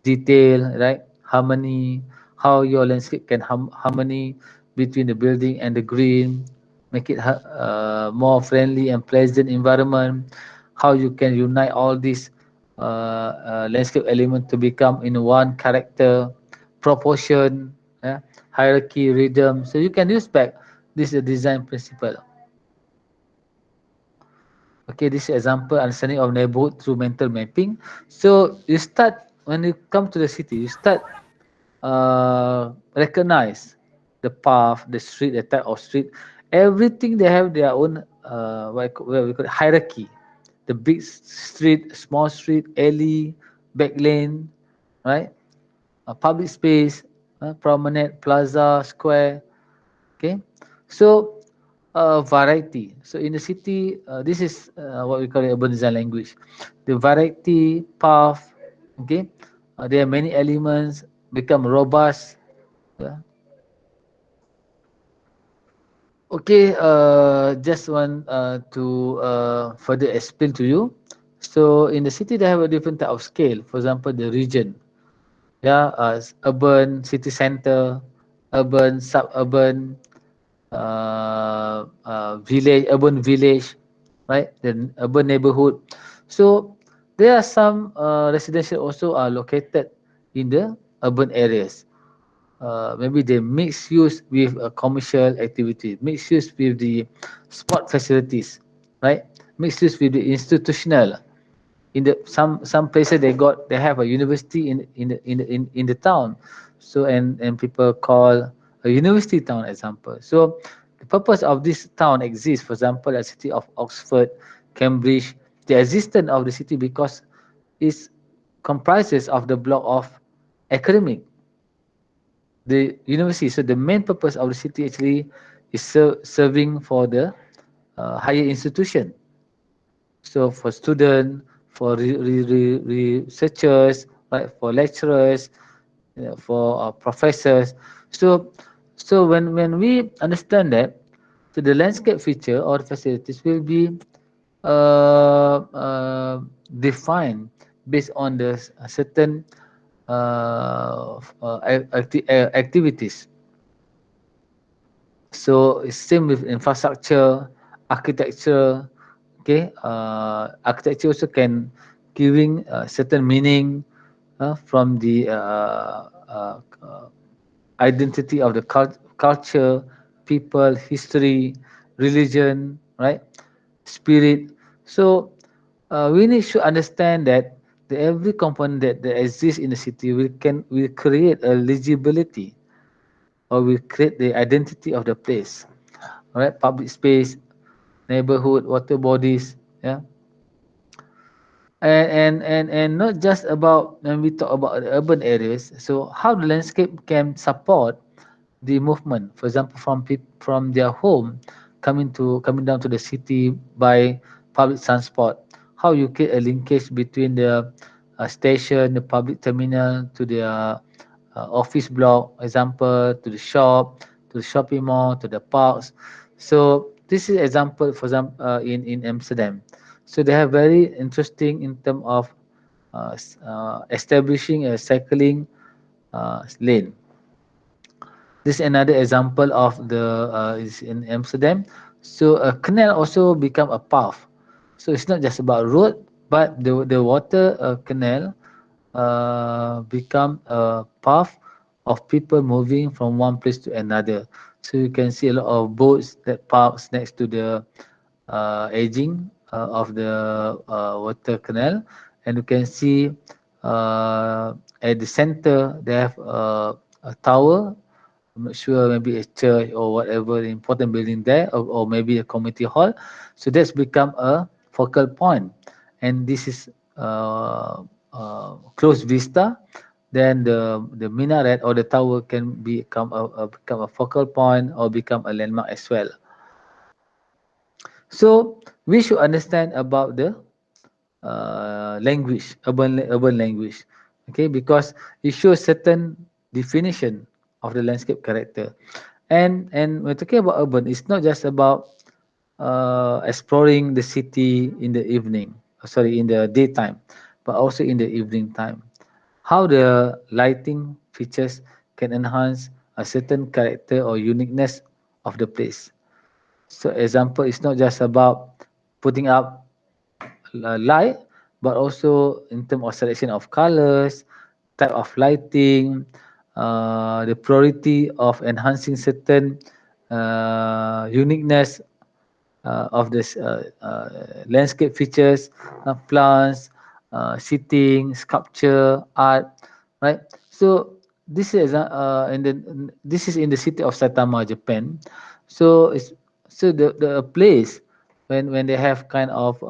detail, right? Harmony, how your landscape can harmony between the building and the green, make it more friendly and pleasant environment. How you can unite all these landscape element to become in one character, proportion, yeah, hierarchy, rhythm. So you can use back this design principle. Okay, this is example understanding of neighborhood through mental mapping. So you start when you come to the city, you start recognize the path, the street, the type of street, everything they have their own what we call it, hierarchy. The big street, small street, alley, back lane, right? Public space, promenade, plaza, square. Okay, so variety. So in the city, this is what we call it urban design language. The variety, path. Okay, there are many elements become robust. Yeah. Okay, just want to further explain to you. So in the city, they have a different type of scale. For example, the region, yeah, urban, city center, urban, suburban, village, urban village, right? The urban neighborhood. So there are some residential also are located in the urban areas. Maybe they mix use with a commercial activity, mix use with the sport facilities, right? Mix use with the institutional. In the some places they have a university in the town, so and people call a university town example. So the purpose of this town exists. For example, the city of Oxford, Cambridge, the existence of the city because it comprises of the block of academic the university. So the main purpose of the city actually is serving for the higher institution. So for student, for researchers, right, for lecturers, for professors. So when we understand that, so the landscape feature or facilities will be defined based on the certain activities. So it's same with infrastructure, architecture. Okay, architecture also can giving certain meaning from the identity of the culture, people, history, religion, right? Spirit. So we need to understand that every component that exists in the city will create a legibility or will create the identity of the place. All right, public space, neighborhood, water bodies, yeah. And not just about when we talk about the urban areas. So how the landscape can support the movement, for example, from their home coming down to the city by public transport. How you create a linkage between the station, the public terminal to the office block, example, to the shop, to the shopping mall, to the parks. So this is example, for example, in Amsterdam. So they have very interesting in terms of establishing a cycling lane. This is another example of the is in Amsterdam. So a canal also become a path. So it's not just about road, but the water canal become a path of people moving from one place to another. So you can see a lot of boats that parks next to the edging of the water canal, and you can see at the center they have a tower I'm not sure, maybe a church or whatever important building there, or maybe a community hall. So that's become a focal point, and this is close vista. Then the minaret or the tower can become a focal point or become a landmark as well. So we should understand about the language, urban language, okay, because it shows certain definition of the landscape character. And we're talking about urban, it's not just about exploring the city in the evening, sorry, in the daytime, but also in the evening time. How the lighting features can enhance a certain character or uniqueness of the place. So example, it's not just about putting up light, but also in terms of selection of colors, type of lighting, the priority of enhancing certain uniqueness of this landscape features, plants, seating, sculpture, art, right? So this is in the city of Saitama, Japan. So it's so the place when they have kind of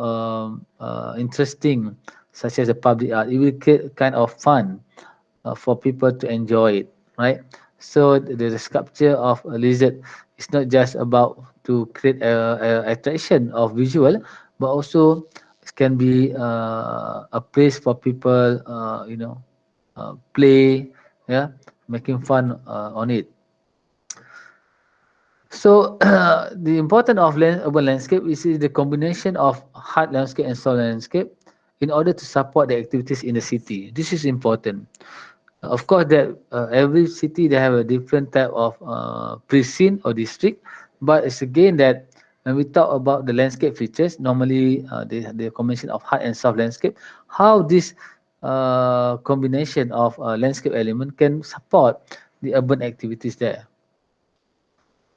interesting, such as the public art, it will create kind of fun for people to enjoy it, right? So the sculpture of a lizard is not just about to create a attraction of visual, but also it can be a place for people, play, yeah, making fun on it. So the importance of urban landscape is the combination of hard landscape and soft landscape in order to support the activities in the city. This is important. Of course, that every city they have a different type of precinct or district, but it's again that when we talk about the landscape features, normally the combination of hard and soft landscape, how this combination of landscape element can support the urban activities there.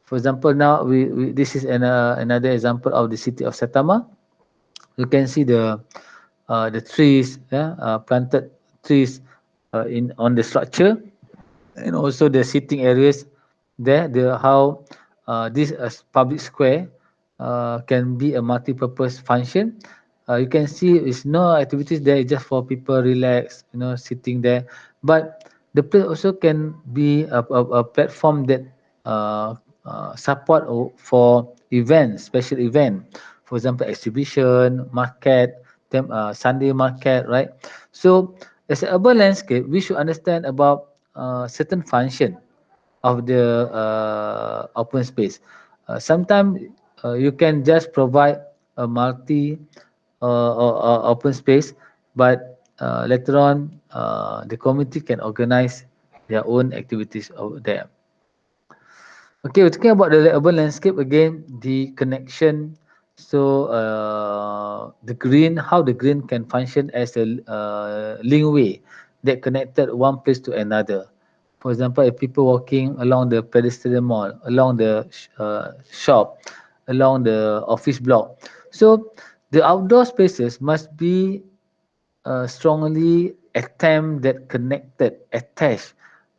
For example, now we this is another example of the city of Saitama. You can see the trees, yeah, planted trees in on the structure, and also the sitting areas there. The how this public square can be a multi-purpose function. You can see it's no activities there, just for people relax, sitting there. But the place also can be a platform that uh, support for events, special event. For example, exhibition, market, Sunday market, right? So as an urban landscape, we should understand about certain function of the open space. Sometimes you can just provide a multi or open space, but later on the community can organize their own activities over there. Okay, we're talking about the urban landscape again, the connection. So the green, how the green can function as a linkway that connected one place to another. For example, if people walking along the pedestrian mall, along the shop, along the office block. So the outdoor spaces must be strongly attempt that connected, attached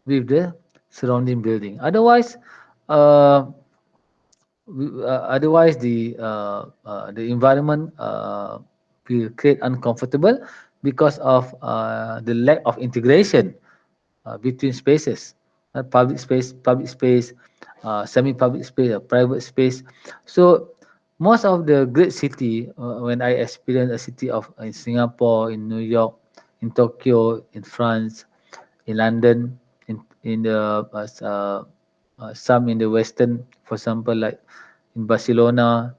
with the surrounding building. Otherwise, uh, otherwise the environment will create uncomfortable because of the lack of integration between spaces, public space, semi-public space, private space. So most of the great city, when I experience a city of in Singapore, in New York, in Tokyo, in France, in London, in the some in the Western, for example, like in Barcelona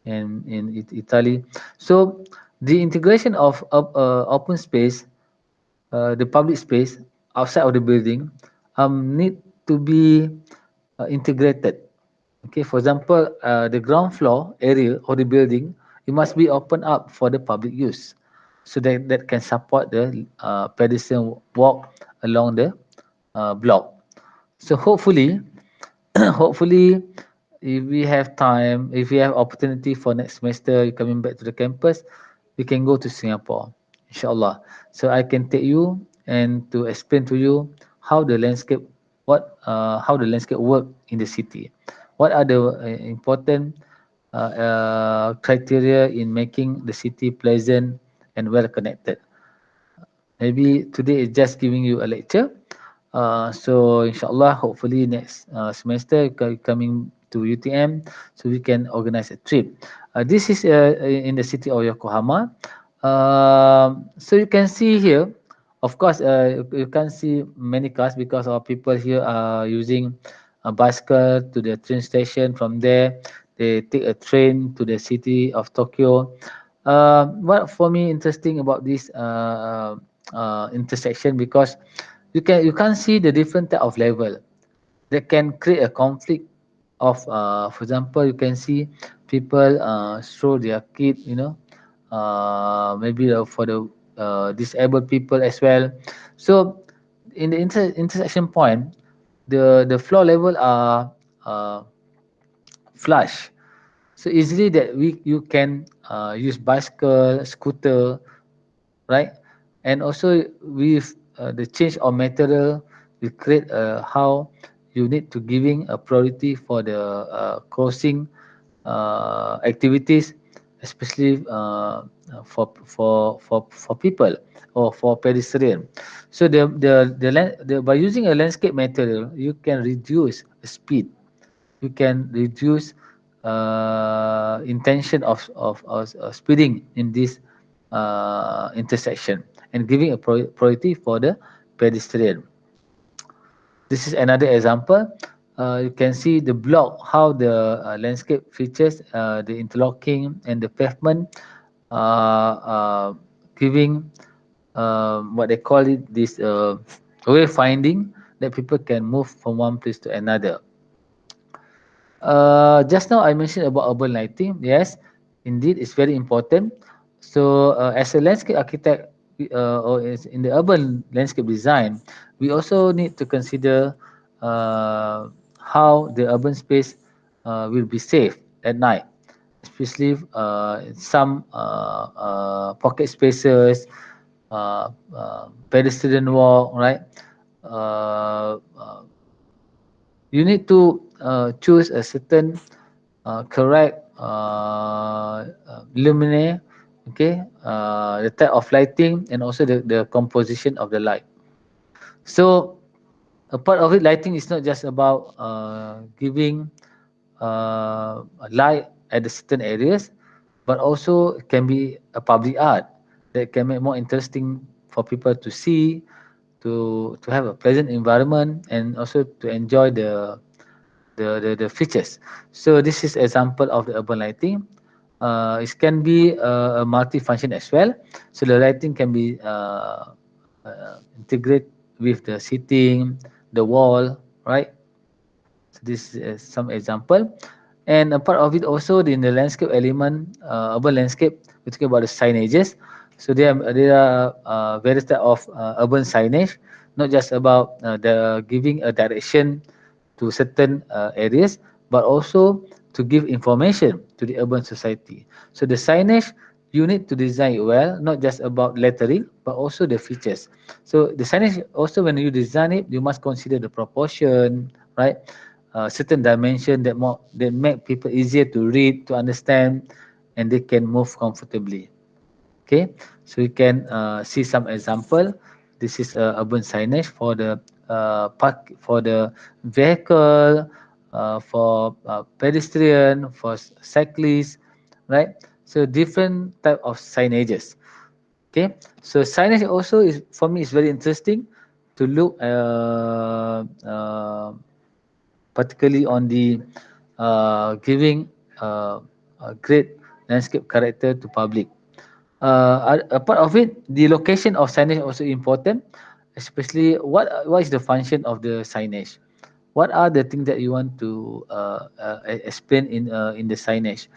and in Italy. So the integration of open space, the public space outside of the building, need to be integrated. Okay, for example, the ground floor area of the building, it must be opened up for the public use, so that can support the pedestrian walk along the block. So hopefully, hopefully, if we have time, if we have opportunity for next semester, you coming back to the campus, we can go to Singapore, inshallah. So I can take you and to explain to you how the landscape how the landscape work in the city. What are the important criteria in making the city pleasant and well connected. Maybe today is just giving you a lecture. So inshallah, hopefully next semester coming to UTM, so we can organize a trip. This is in the city of Yokohama. So you can see here, of course, you can see many cars because our people here are using a bicycle to the train station. From there, they take a train to the city of Tokyo. What for me interesting about this intersection, because you can see the different type of level that can create a conflict of for example, you can see people show their kid, maybe for the disabled people as well. So in the intersection point, the floor level are uh, flush, so easily that you can use bicycle, scooter, right? And also with the change of material, we create how you need to giving a priority for the crossing activities, especially for people or for pedestrian. So by using a landscape material, you can reduce speed, you can reduce intention of speeding in this intersection and giving a priority for the pedestrian. This is another example. You can see the block, how the landscape features, the interlocking and the pavement, giving what they call it, this wayfinding, that people can move from one place to another. Just now I mentioned about urban lighting. Yes, indeed, it's very important. So, as a landscape architect, or in the urban landscape design, we also need to consider how the urban space will be safe at night, especially some pocket spaces, pedestrian walk, right? You need to choose a certain correct luminaire, okay, the type of lighting and also the composition of the light. So a part of it, lighting is not just about giving light at the certain areas, but also it can be a public art that can make more interesting for people to see, to have a pleasant environment and also to enjoy the features. So this is example of the urban lighting. It can be a multi-function as well. So the lighting can be integrate with the seating, the wall, right? So this is some example. And a part of it also in the landscape element, urban landscape, we talking about the signages. So there are various type of urban signage, not just about the giving a direction to certain areas, but also to give information to the urban society. So the signage, you need to design it well, not just about lettering, but also the features. So the signage also, when you design it, you must consider the proportion, right? Certain dimension that make people easier to read, to understand, and they can move comfortably. Okay, so you can see some example. This is urban signage for the park, for the vehicle, for pedestrian, for cyclists, right? So different type of signages. Okay, so signage also is, for me, is very interesting to look particularly on the giving a great landscape character to public. A part of it, the location of signage also important, especially what is the function of the signage? What are the things that you want to explain in the signage?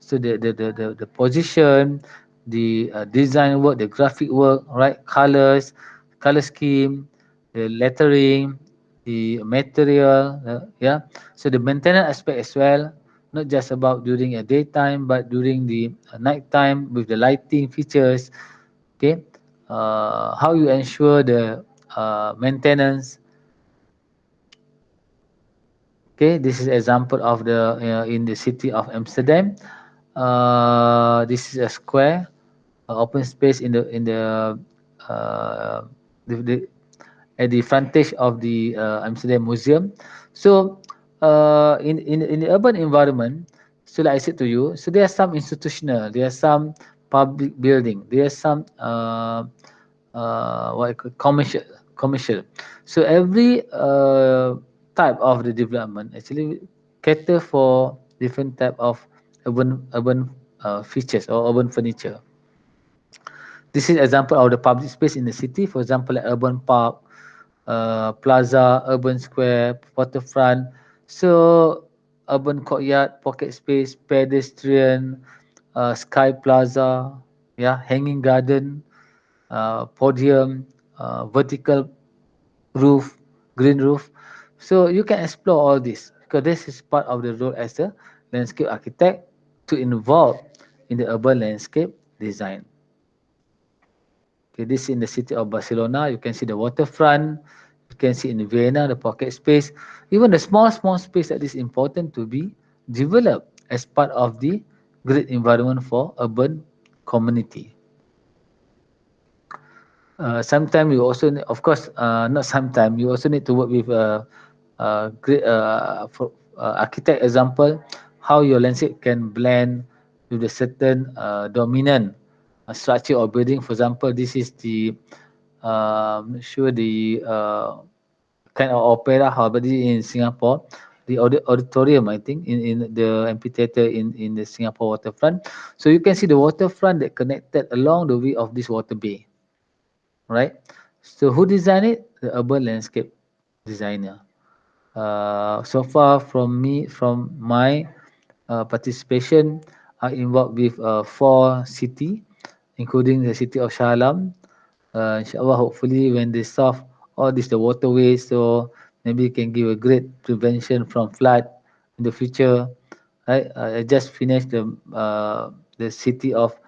So the position, the design work, the graphic work, right? Colors, color scheme, the lettering, the material, yeah. So the maintenance aspect as well, not just about during a daytime, but during the night time with the lighting features. Okay, how you ensure the maintenance, Okay, this is example of the in the city of Amsterdam. This is a square, open space uh, the at the frontage of the Amsterdam Museum. So in the urban environment, so like I said to you, so there are some institutional, there are some public building, there are some what I call commercial. So every type of the development actually cater for different type of urban features or urban furniture. This is example of the public space in the city, for example, like urban park, plaza, urban square, waterfront. So urban courtyard, pocket space, pedestrian, sky plaza, yeah, hanging garden, podium, vertical roof, green roof. So you can explore all this because this is part of the role as a landscape architect to involve in the urban landscape design. Okay, this in the city of Barcelona. You can see the waterfront. You can see in Vienna the pocket space. Even the small space that is important to be developed as part of the great environment for urban community. Sometimes you also, of course, not sometimes you also need to work with great architect example, how your landscape can blend with a certain dominant structure or building. For example, this is the not sure the kind of opera hall, but this is in Singapore, the auditorium, I think, in the amphitheater in the Singapore waterfront. So you can see the waterfront that connected along the way of this water bay, right? So who designed it? The urban landscape designer. So far from my participation, I involved with 4 city, including the city of Shah Alam. Inshallah, hopefully when they solve all this, the waterways, so maybe it can give a great prevention from flood in the future. I just finished the city of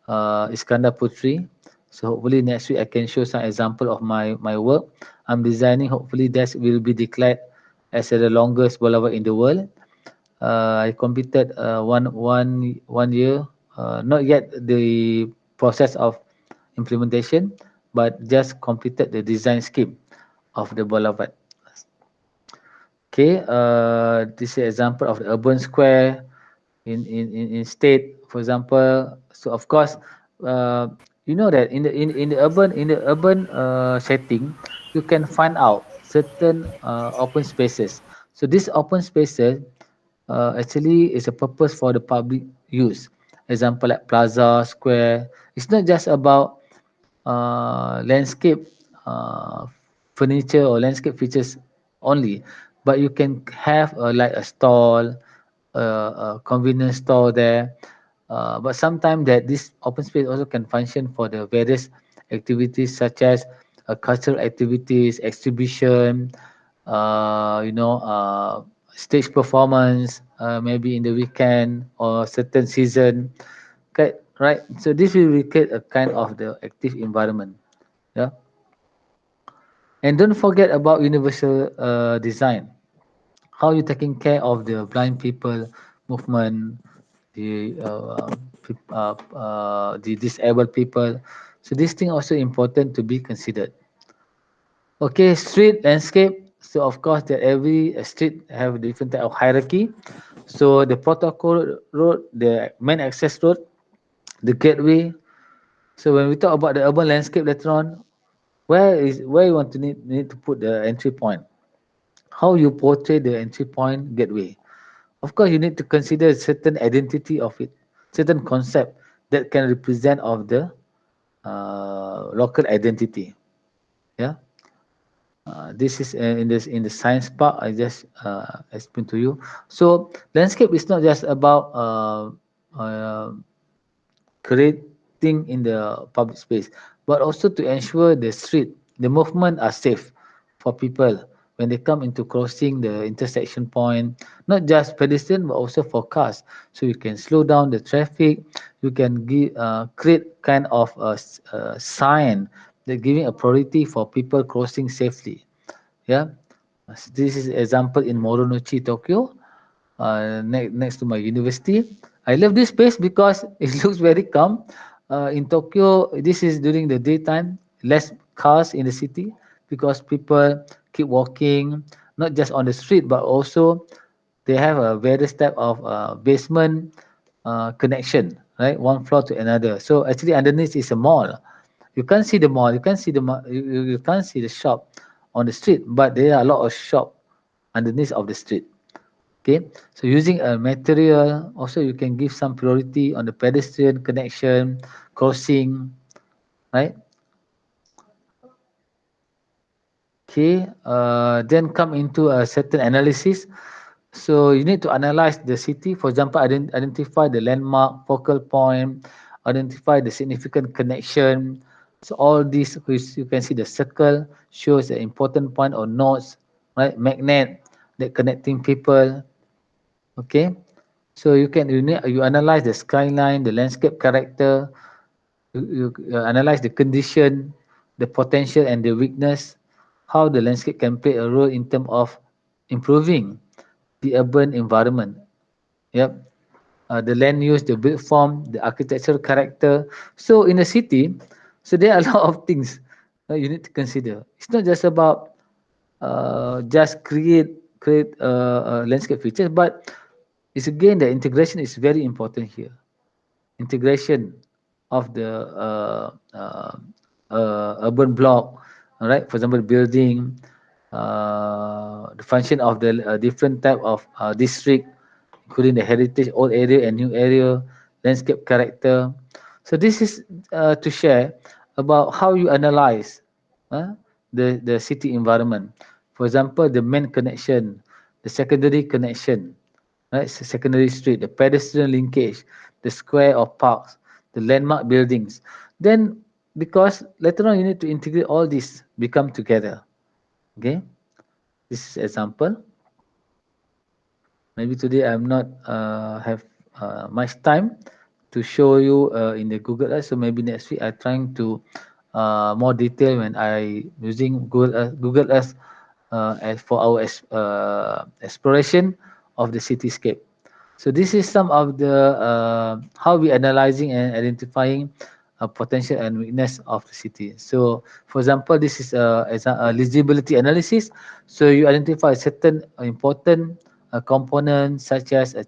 Iskandar Putri. So hopefully next week I can show some example of my work. I'm designing. Hopefully that will be declared as the longest boulevard in the world. I completed one year. Not yet the process of implementation, but just completed the design scheme of the boulevard. Okay, this is example of the urban square in state, for example. So of course, uh, you know that in the urban setting, you can find out certain open spaces. So these open spaces actually is a purpose for the public use. Example like plaza, square. It's not just about landscape uh, furniture or landscape features only, but you can have like a stall, a convenience store there. But sometimes that this open space also can function for the various activities such as cultural activities, exhibition, stage performance, maybe in the weekend or certain season. Okay, right. So this will create a kind of the active environment. Yeah. And don't forget about universal design. How you taking care of the blind people movement, the disabled people. So this thing also important to be considered. Okay, street landscape. So of course that every street have different type of hierarchy. So the protocol road, the main access road, the gateway. So when we talk about the urban landscape later on, where you want to need to put the entry point? How you portray the entry point gateway? Of course, you need to consider certain identity of it, certain concept that can represent of the local identity. Yeah. This is in the science part. I just explained to you. So landscape is not just about creating in the public space, but also to ensure the street, the movement are safe for people when they come into crossing the intersection point, not just pedestrian, but also for cars. So you can slow down the traffic, you can create kind of a sign that giving a priority for people crossing safely. Yeah. This is example in Moronochi, Tokyo, next to my university. I love this place because it looks very calm. In Tokyo, this is during the daytime, less cars in the city because people keep walking, not just on the street, but also they have a various type of basement connection, right? One floor to another. So actually underneath is a mall. You can't see the mall, you can't see you can't see the shop on the street, but there are a lot of shop underneath of the street. Okay, so using a material, also you can give some priority on the pedestrian connection, crossing, right? Okay, then come into a certain analysis. So you need to analyze the city. For example, identify the landmark, focal point, identify the significant connection. So all these, which you can see the circle shows the important point or nodes, right? Magnet that connecting people. Okay, so you analyze the skyline, the landscape character, you analyze the condition, the potential and the weakness, how the landscape can play a role in terms of improving the urban environment. Yep. The land use, the build form, the architectural character. So in a city, so there are a lot of things you need to consider. It's not just about just create landscape features, but it's again the integration is very important here. Integration of the urban block, all right? For example, building, the function of the different type of district, including the heritage, old area and new area, landscape character. So this is to share about how you analyze the city environment. For example, the main connection, the secondary connection, right? Secondary street, the pedestrian linkage, the square or parks, the landmark buildings. Then, because later on you need to integrate all this, become together. Okay, this is example. Maybe today I'm not have much time to show you in the Google Earth. So maybe next week I'm trying to more detail when I using Google Earth as for our exploration of the cityscape. So this is some of the how we analyzing and identifying potential and weakness of the city. So, for example, this is a legibility analysis. So you identify certain important components such as a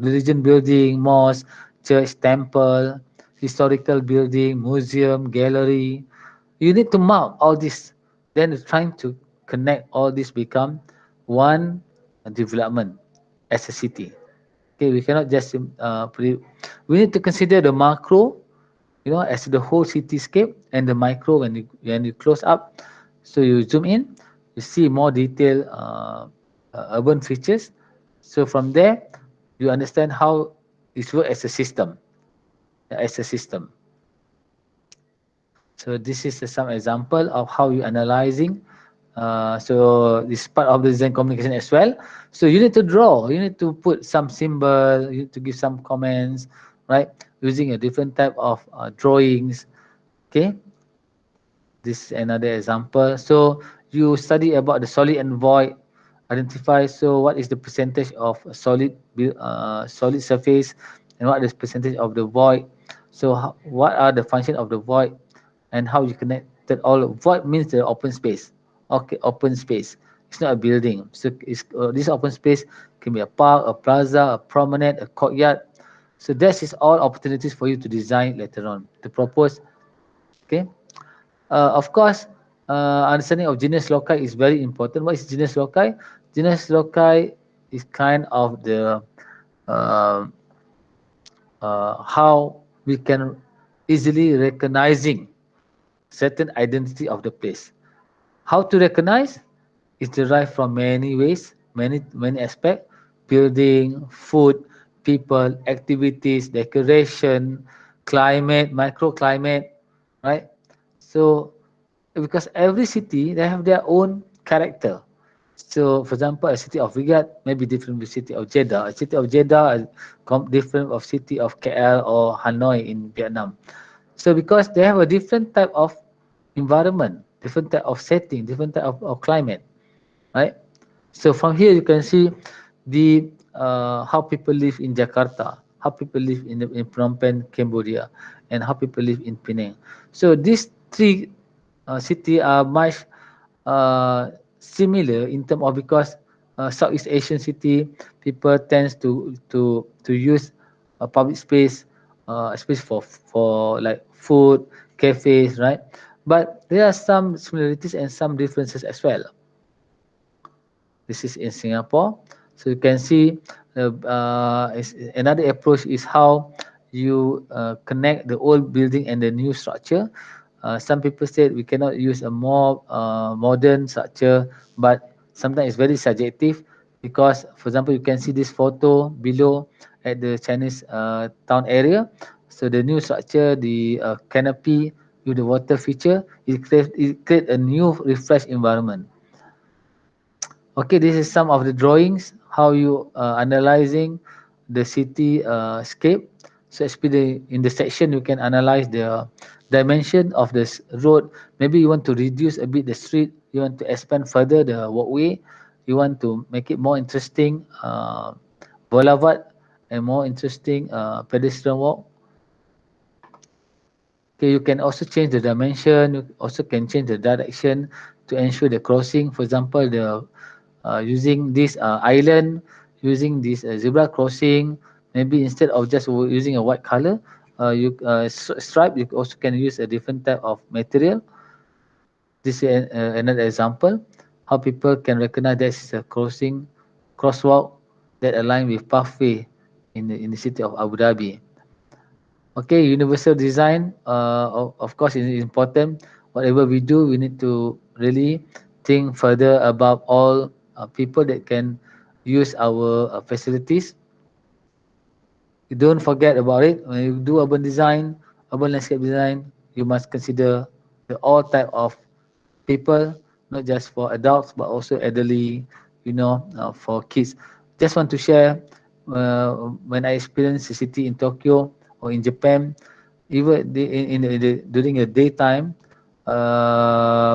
religion building, mosque, church, temple, historical building, museum, gallery. You need to mark all this. Then trying to connect all this become one development as a city. Okay, we cannot just we need to consider the macro, as the whole cityscape, and the micro when you close up. So you zoom in, you see more detailed urban features. So from there, you understand how it works as a system, as a system. So this is some example of how you analyzing. So this part of the design communication as well. So you need to draw, you need to put some symbol, you need to give some comments, right? Using a different type of drawings. Okay, this is another example. So you study about the solid and void, identify. So what is the percentage of solid surface, and what is the percentage of the void? So what are the function of the void, and how you connected all. Void means the open space. Okay, open space. It's not a building. So this open space can be a park, a plaza, a promenade, a courtyard. So this is all opportunities for you to design later on, to propose. Okay. Of course, understanding of genus loci is very important. What is genus loci? Genus loci is kind of the uh, how we can easily recognizing certain identity of the place. How to recognize? It's derived from many ways, many aspects: building, food, people, activities, decoration, climate, microclimate, right? So because every city they have their own character. So, for example, a city of Riyadh may be different with city of Jeddah. A city of Jeddah is different of city of KL or Hanoi in Vietnam. So, because they have a different type of environment, different type of setting, different type of climate. right? So from here you can see the how people live in Jakarta, how people live in Phnom Penh, Cambodia, and how people live in Penang. So these three city are much similar in terms of because Southeast Asian city people tends to use a public space, space for like food, cafes, right? But there are some similarities and some differences as well. This is in Singapore. So you can see another approach is how you connect the old building and the new structure. Some people said we cannot use a more modern structure, but sometimes it's very subjective because, for example, you can see this photo below at the Chinese town area. So the new structure, the canopy with the water feature, it create a new refreshed environment. Okay, this is some of the drawings, how you analyzing the city scape. So especially in the section, you can analyze the dimension of the road. Maybe you want to reduce a bit the street. You want to expand further the walkway. You want to make it more interesting boulevard and more interesting pedestrian walk. Okay, you can also change the dimension. You also can change the direction to ensure the crossing. For example, the using this island, using this zebra crossing. Maybe instead of just using a white color, you stripe. You also can use a different type of material. This is another example how people can recognize that is a crosswalk that align with pathway in the city of Abu Dhabi. Okay, universal design, of course, is important. Whatever we do, we need to really think further about all people that can use our facilities. You don't forget about it. When you do urban design, urban landscape design, you must consider the all type of people, not just for adults, but also elderly, for kids. Just want to share when I experienced the city in Tokyo or in Japan, even during the daytime,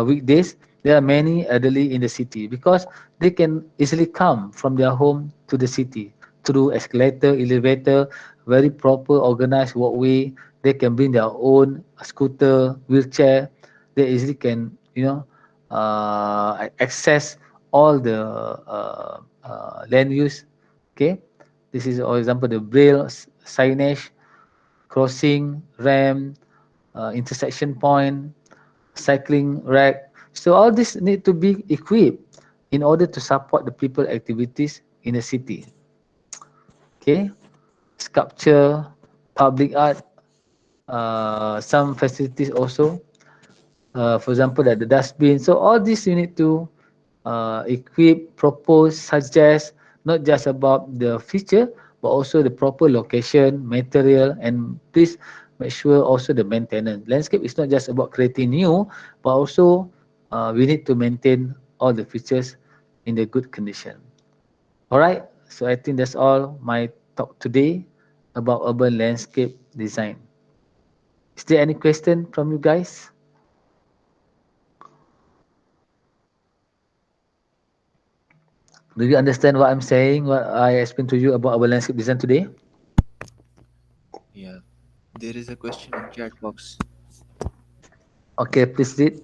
weekdays, there are many elderly in the city because they can easily come from their home to the city through escalator, elevator, very proper organized walkway. They can bring their own scooter, wheelchair. They easily can, access all the land use. Okay, this is, for example, the braille signage, crossing, ramp, intersection point, cycling rack. So all this need to be equipped in order to support the people activities in the city. Okay, sculpture, public art, some facilities also. For example, that the dustbin. So all this you need to equip, propose, suggest, not just about the feature, but also the proper location, material, and please make sure also the maintenance. Landscape is not just about creating new, but also we need to maintain all the features in the good condition. All right, so I think that's all my talk today about urban landscape design. Is there any question from you guys? Do you understand what I'm saying? What I explained to you about our landscape design today? Yeah. There is a question in chat box. Okay, please read.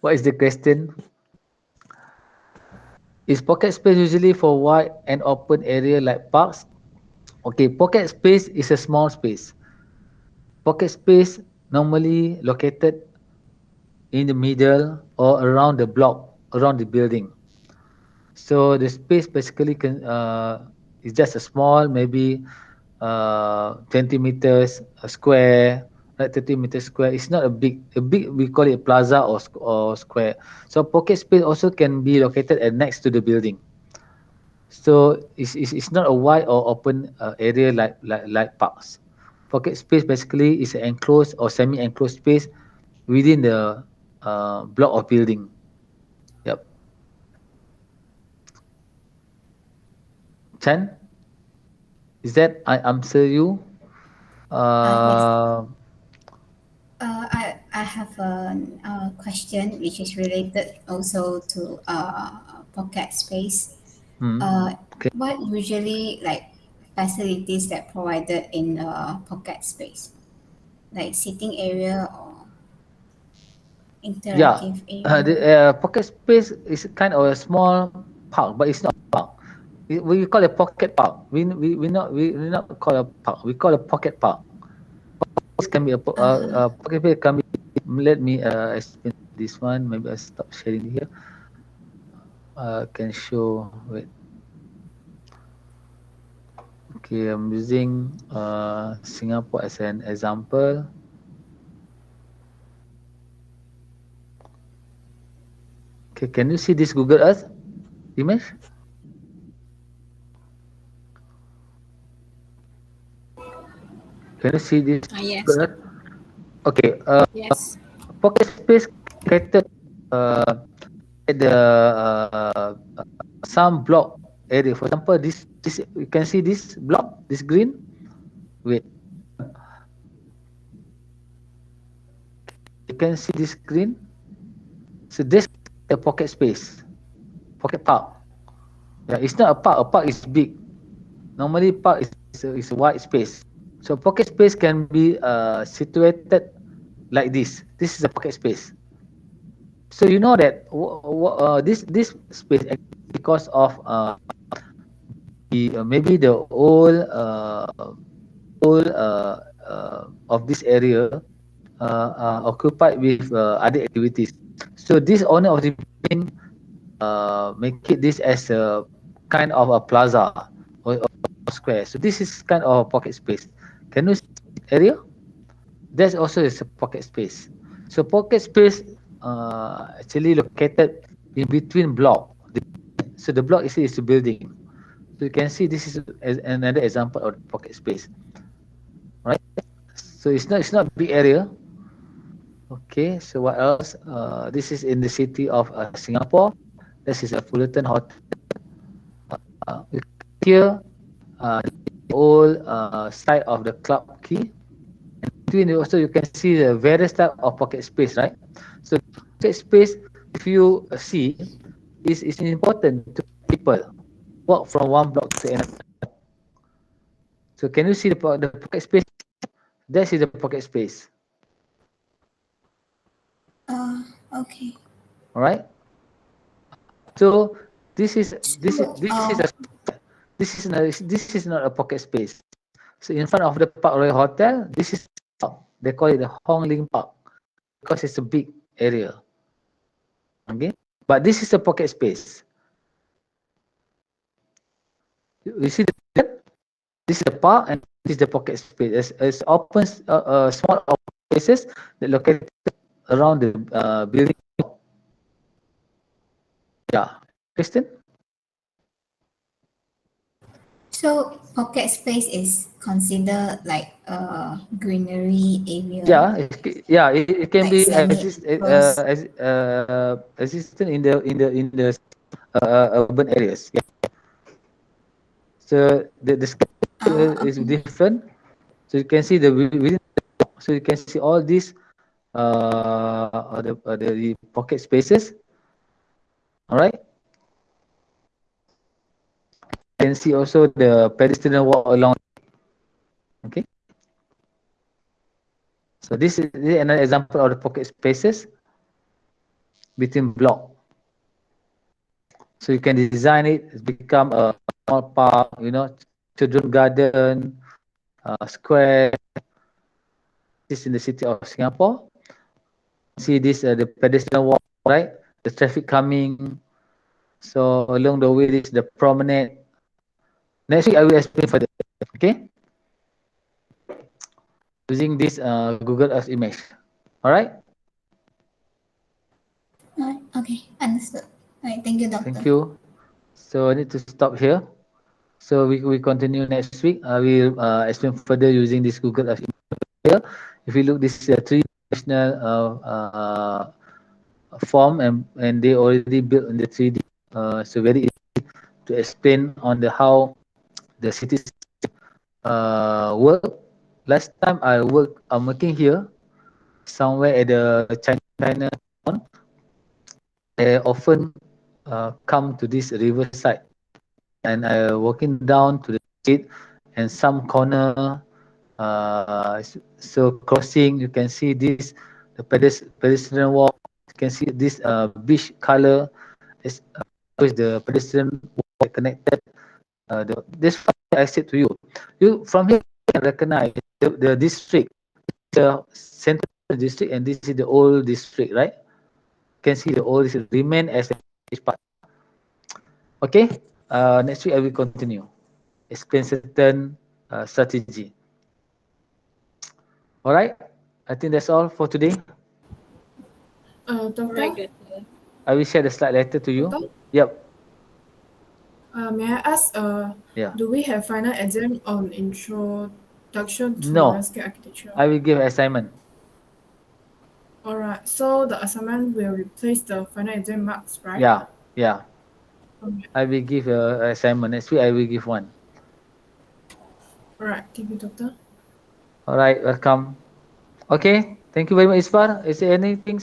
What is the question? Is pocket space usually for wide and open area like parks? Okay, pocket space is a small space. Pocket space normally located in the middle or around the block, around the building. So the space basically is just a small, maybe 20 meters a square, like 30 meters square. It's not a big. We call it plaza or square. So pocket space also can be located next to the building. So it's not a wide or open area like parks. Pocket space basically is an enclosed or semi-enclosed space within the block of building. Yep. Chan, is that I answer you? Yes. Uh, I have a question which is related also to pocket space. Okay. What usually like facilities that provided in pocket space, like sitting area or Yeah, interactive the area? pocket space is kind of a small park, but it's not a park. We call it pocket park. We not call a park. We call a pocket park. This can be a pocket space can be. Let me explain this one. Maybe I stop sharing here. Can show. Wait. Okay, I'm using Singapore as an example. Okay, can you see this Google Earth image? Can you see this Yes. Google Earth? Okay, Yes. pocket space created at the some block area. For example, this you can see this block, this green. Wait, you can see this green. So this a pocket space, pocket park. Yeah, it's not a park. A park is big. Normally, park is a wide space. So pocket space can be situated like this. This is a pocket space. So you know that this space because of maybe the old of this area occupied with other activities. So this owner of the building make it this as a kind of a plaza or square. So this is kind of a pocket space. Can you see this area? That also is a pocket space. So pocket space actually located in between block. So the block is a building. So you can see this is another example of pocket space, right? So it's not big area. Okay. So what else? This is in the city of Singapore. This is a Fullerton Hotel. Here, the old side of the Club Key. And between also you can see the various type of pocket space, right? So pocket space, if you see, is important to people walk from one block to another. So can you see the pocket space? That is the pocket space. Okay. All right. So this is not a pocket space. So in front of the Park Royal Hotel, this is they call it the Hong Lim Park because it's a big area. Okay, but this is a pocket space. You see this is the park and this is the pocket space. It's open small spaces that located around the building. Yeah, Kristen. So pocket space is considered like a greenery area. Yeah, it can Like be semi-enclosed. existent in the urban areas. Yeah. So the scale is Okay. different. So you can see within. So you can see all these the pocket spaces. All right. You can see also the pedestrian walk along. Okay. So this is another example of the pocket spaces between block. So you can design it become a small park, children garden, square. This is in the city of Singapore. See this the pedestrian walk, right? The traffic coming. So along the way, this is the promenade. Next week I will explain further. Okay, using this Google Earth image. All right. Okay, understood. All right, thank you, doctor. Thank you. So I need to stop here. So we continue next week. I will explain further using this Google Earth image. If you look, this is a three-dimensional form, and they already built in the 3D. So very easy to explain on the how the cities work. Last time I'm working here. somewhere at the China town, I often come to this riverside, and I walking down to the street, and some corner. So crossing, you can see this the pedestrian walk. You can see this beach color. Is with the pedestrian walk connected. This I said to you. You from here you can recognize the district, the central district, and this is the old district, right? You can see the old district remain as a part. Okay. Next week I will continue. Explain certain strategy. All right. I think that's all for today. Doctor, Right, doctor. I will share the slide later to you. Doctor, Yep. may I ask, Yeah. do we have final exam on introduction to No. landscape architecture? I will give assignment. Alright, so the assignment will replace the final exam marks, right? Yeah. Yeah. Okay. I will give a assignment. Next week I will give one. Alright, thank you, Doctor. All right. Welcome. Okay. Thank you very much, Isfar. Is there anything